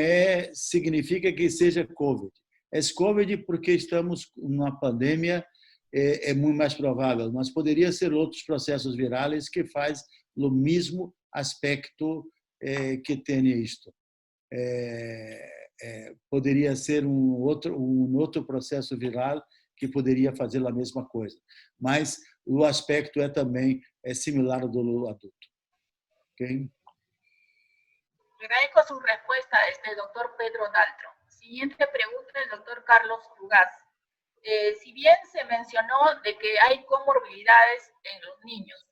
Speaker 2: significa que seja COVID. É COVID porque estamos numa pandemia, é muito mais provável, mas poderia ser outros processos virais que faz o mesmo aspecto que tem isto. Poderia ser um outro processo viral que poderia fazer a mesma coisa, mas o aspecto também similar ao do adulto. Okay.
Speaker 1: Agradezco su respuesta, doctor Pedro Daltro. Siguiente pregunta del doctor Carlos Ugaz. Si bien se mencionó de que hay comorbilidades en los niños,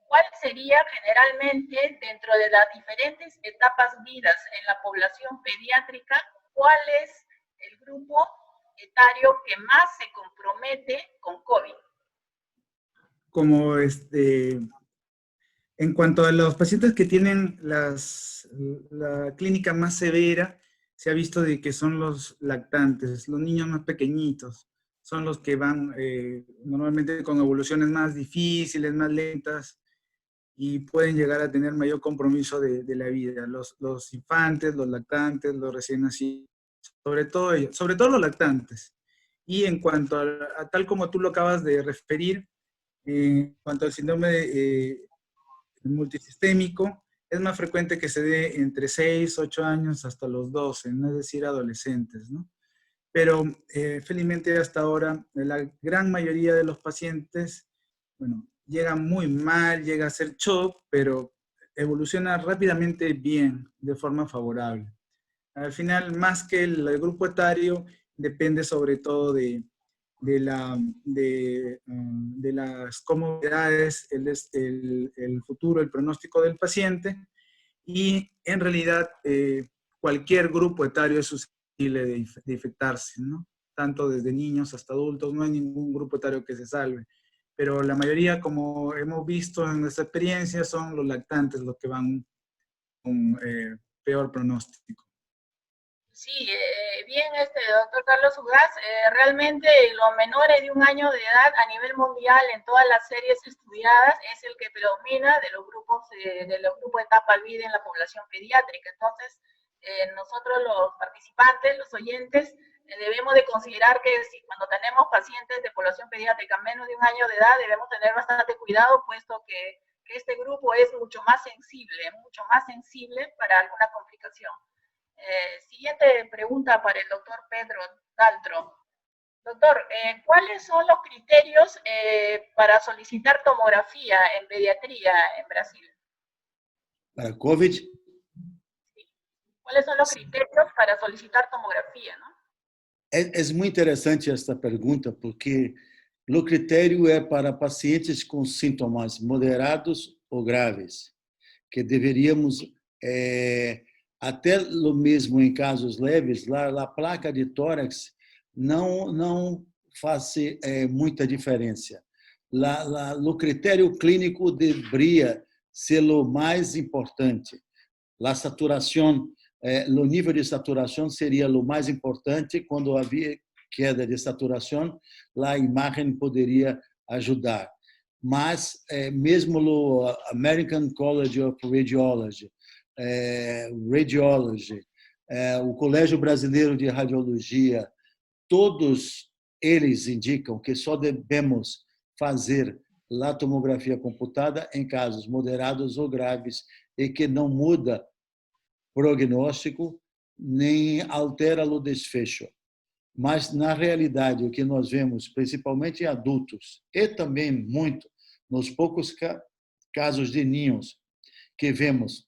Speaker 1: ¿cuál sería generalmente dentro de las diferentes etapas vidas en la población pediátrica, cuál es el grupo etario que más se compromete con COVID?
Speaker 3: Como en cuanto a los pacientes que tienen la clínica más severa, se ha visto de que son los lactantes, los niños más pequeñitos, son los que van normalmente con evoluciones más difíciles, más lentas, y pueden llegar a tener mayor compromiso de la vida. Los infantes, los lactantes, los recién nacidos, sobre todo ellos, sobre todo los lactantes. Y en cuanto a tal como tú lo acabas de referir, en cuanto al síndrome multisistémico, es más frecuente que se dé entre 6, 8 años hasta los 12, ¿no? Es decir, adolescentes, ¿no? Pero felizmente hasta ahora la gran mayoría de los pacientes, bueno, llega muy mal, llega a ser shock, pero evoluciona rápidamente bien, de forma favorable. Al final, más que el grupo etario, depende sobre todo de las comodidades, el futuro, el pronóstico del paciente, y en realidad cualquier grupo etario es susceptible de infectarse, ¿no? Tanto desde niños hasta adultos, no hay ningún grupo etario que se salve. Pero la mayoría, como hemos visto en nuestra experiencia, son los lactantes los que van con peor pronóstico.
Speaker 1: Sí, bien, doctor Carlos Ugaz, realmente los menores de 1 año de edad a nivel mundial en todas las series estudiadas es el que predomina de los grupos de etapa vida en la población pediátrica. Entonces, nosotros los participantes, los oyentes, debemos de considerar que si cuando tenemos pacientes de población pediátrica menos de 1 año de edad, debemos tener bastante cuidado, puesto que este grupo es mucho más sensible para alguna complicación. Siguiente pregunta para el doctor Pedro Daltro. Doctor, ¿cuáles son los criterios para solicitar tomografía en pediatría en Brasil?
Speaker 2: Para COVID?
Speaker 1: Sí. ¿Cuáles son los criterios para solicitar tomografía, no?
Speaker 2: É muito interessante esta pergunta, porque o critério é para pacientes com sintomas moderados ou graves, que deveríamos, até o mesmo em casos leves, a placa de tórax não faz muita diferença. O critério clínico deveria ser o mais importante. A saturação, o nível de saturação seria o mais importante. Quando havia queda de saturação, a imagem poderia ajudar. Mas mesmo o American College of Radiology, o Colégio Brasileiro de Radiologia, todos eles indicam que só devemos fazer a tomografia computada em casos moderados ou graves e que não muda prognóstico nem altera o desfecho. Mas, na realidade, o que nós vemos, principalmente em adultos, e também muito nos poucos casos de ninhos que vemos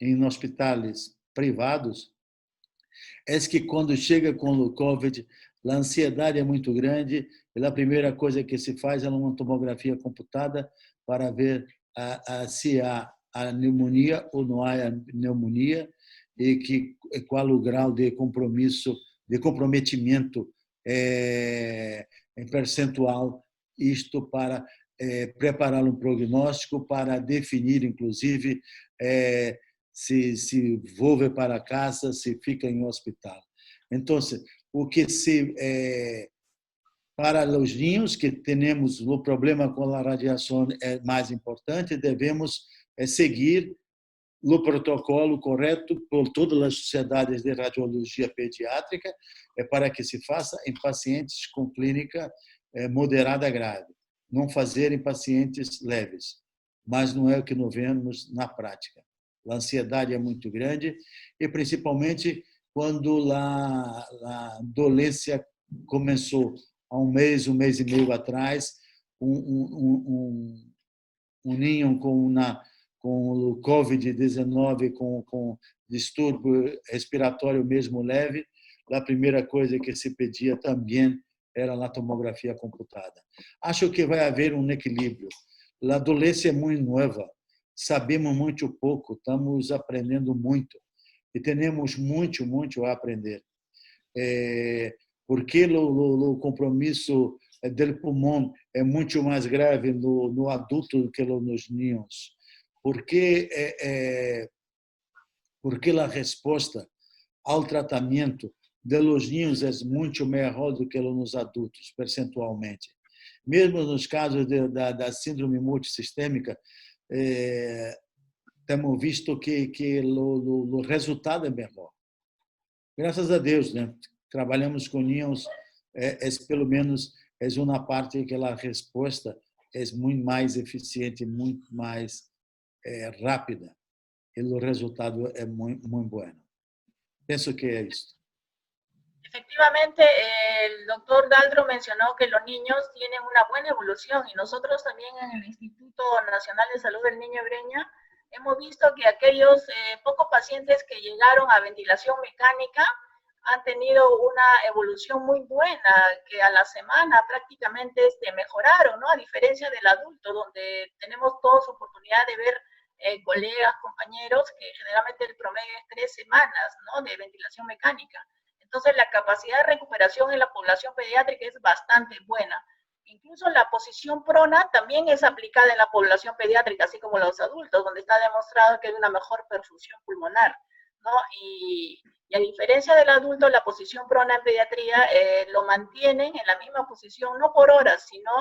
Speaker 2: em hospitais privados, é que quando chega com o COVID, a ansiedade é muito grande e a primeira coisa que se faz é uma tomografia computada para ver se há a pneumonia ou não há a pneumonia e qual o grau de comprometimento em percentual, isto para preparar um prognóstico, para definir, inclusive, se volve para casa, se fica em hospital. Então, o que para os ninhos que temos o problema com a radiação é mais importante, devemos seguir o protocolo correto por todas as sociedades de radiologia pediátrica para que se faça em pacientes com clínica moderada grave, não fazer em pacientes leves, mas não é o que nós vemos na prática. A ansiedade é muito grande e principalmente quando a dolência começou há um mês e meio atrás, um ninho com o COVID-19, com distúrbio respiratório mesmo leve, a primeira coisa que se pedia também era a tomografia computada. Acho que vai haver um equilíbrio. A doença é muito nova, sabemos muito pouco, estamos aprendendo muito e temos muito a aprender. Porque o compromisso do pulmão é muito mais grave no adulto do que nos ninhos. Porque a resposta ao tratamento dos ninhos é muito melhor do que nos adultos, percentualmente. Mesmo nos casos da síndrome multissistêmica, temos visto que o resultado é melhor. Graças a Deus, né? Trabalhamos com ninhos, pelo menos é uma parte que a resposta é muito mais eficiente, muito mais rápida. el resultado es muy, muy bueno. Pienso que es esto.
Speaker 1: Efectivamente, el doctor Daltro mencionó que los niños tienen una buena evolución y nosotros también en el Instituto Nacional de Salud del Niño Breña hemos visto que aquellos pocos pacientes que llegaron a ventilación mecánica han tenido una evolución muy buena, que a la semana prácticamente mejoraron, ¿no? A diferencia del adulto, donde tenemos todos oportunidad de ver colegas, compañeros, que generalmente el promedio es 3 semanas, ¿no? De ventilación mecánica. Entonces, la capacidad de recuperación en la población pediátrica es bastante buena. Incluso la posición prona también es aplicada en la población pediátrica, así como los adultos, donde está demostrado que hay una mejor perfusión pulmonar, ¿no? Y a diferencia del adulto, la posición prona en pediatría lo mantienen en la misma posición, no por horas, sino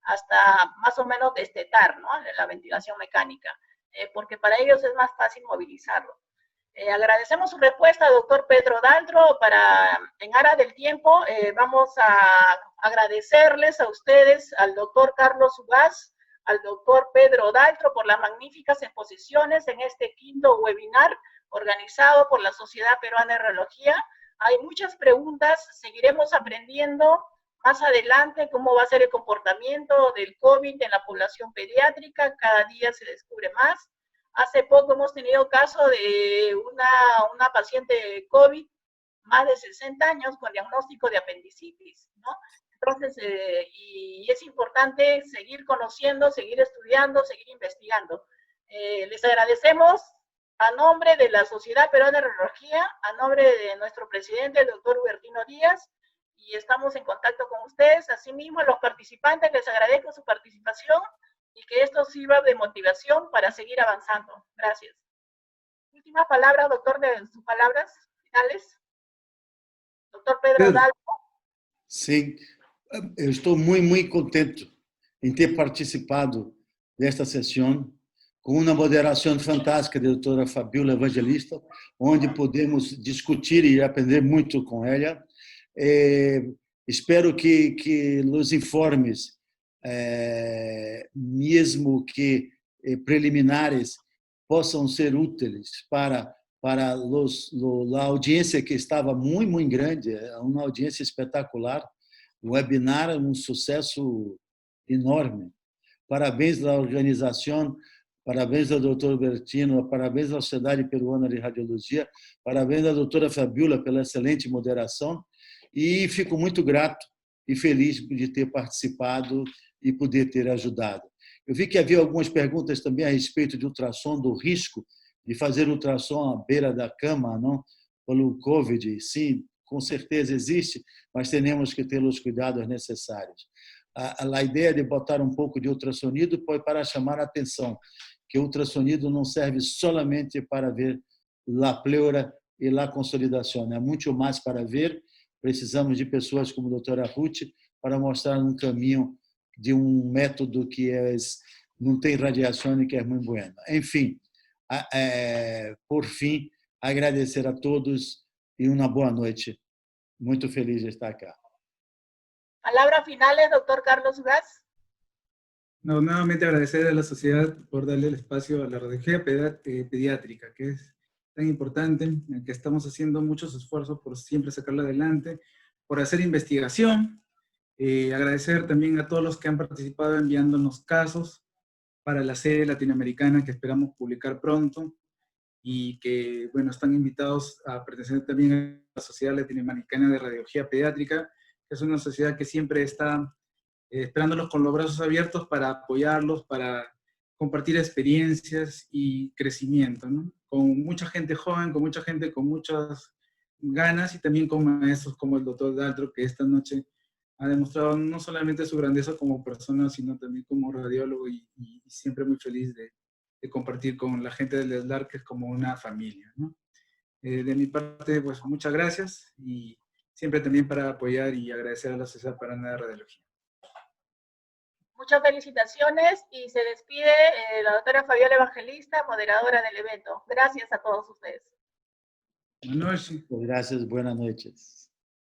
Speaker 1: hasta más o menos destetar, ¿no? La ventilación mecánica, porque para ellos es más fácil movilizarlo. Agradecemos su respuesta, doctor Pedro Daltro. En aras del tiempo, vamos a agradecerles a ustedes, al doctor Carlos Ugaz, al doctor Pedro Daltro, por las magníficas exposiciones en este quinto webinar organizado por la Sociedad Peruana de Radiología. Hay muchas preguntas, seguiremos aprendiendo más adelante cómo va a ser el comportamiento del COVID en la población pediátrica, cada día se descubre más. Hace poco hemos tenido caso de una paciente de COVID, más de 60 años, con diagnóstico de apendicitis, ¿no? Entonces, y es importante seguir conociendo, seguir estudiando, seguir investigando. Les agradecemos a nombre de la Sociedad Peruana de Radiología, a nombre de nuestro presidente, el doctor Hubertino Díaz, y estamos en contacto con ustedes. Asimismo, a los participantes les agradezco su participación y que esto sirva de motivación para seguir avanzando. Gracias. Última palabra, doctor, de sus palabras finales. Doctor Pedro Daltro.
Speaker 2: Sim, eu estou muito contente em ter participado desta sessão com uma moderação fantástica da doutora Fabiola Evangelista, onde podemos discutir e aprender muito com ela. Espero que os informes, mesmo que preliminares, possam ser úteis para a audiência que estava muito grande, uma audiência espetacular. O webinar é um sucesso enorme. Parabéns à organização, parabéns ao doutor Bertino, parabéns à Sociedade Peruana de Radiologia, parabéns à doutora Fabiola pela excelente moderação, e fico muito grato e feliz de ter participado e poder ter ajudado. Eu vi que havia algumas perguntas também a respeito de ultrassom, do risco de fazer ultrassom à beira da cama, não? Pelo COVID. Sim, com certeza existe, mas temos que ter os cuidados necessários. A ideia de botar um pouco de ultrassonido foi para chamar a atenção, que o ultrassonido não serve solamente para ver a pleura e a consolidação, é muito mais para ver. Precisamos de pessoas como a doutora Ruth para mostrar um caminho de um método que não tem radiação e que é muito bueno. Enfim, por fim, agradecer a todos e uma boa noite. Muito feliz de estar acá.
Speaker 1: Palabras finales, doctor Carlos Ugaz.
Speaker 3: No, nuevamente agradecer a la sociedad por darle el espacio a la radiología pediátrica, que es tan importante, en que estamos haciendo muchos esfuerzos por siempre sacarla adelante, por hacer investigación. Agradecer también a todos los que han participado enviándonos casos para la serie latinoamericana que esperamos publicar pronto y que, bueno, están invitados a pertenecer también a la Sociedad Latinoamericana de Radiología Pediátrica, que es una sociedad que siempre está esperándolos con los brazos abiertos para apoyarlos, para compartir experiencias y crecimiento, ¿no? Con mucha gente joven, con mucha gente con muchas ganas y también con maestros como el doctor Daltro, que esta noche ha demostrado no solamente su grandeza como persona, sino también como radiólogo y siempre muy feliz de compartir con la gente del ESLAR, que es como una familia, ¿no? De mi parte, pues muchas gracias y siempre también para apoyar y agradecer a la Sociedad Peruana de Radiología.
Speaker 1: Muchas felicitaciones y se despide la doctora Fabiola Evangelista, moderadora del evento. Gracias a todos ustedes.
Speaker 3: Buenas noches.
Speaker 2: Gracias, buenas noches.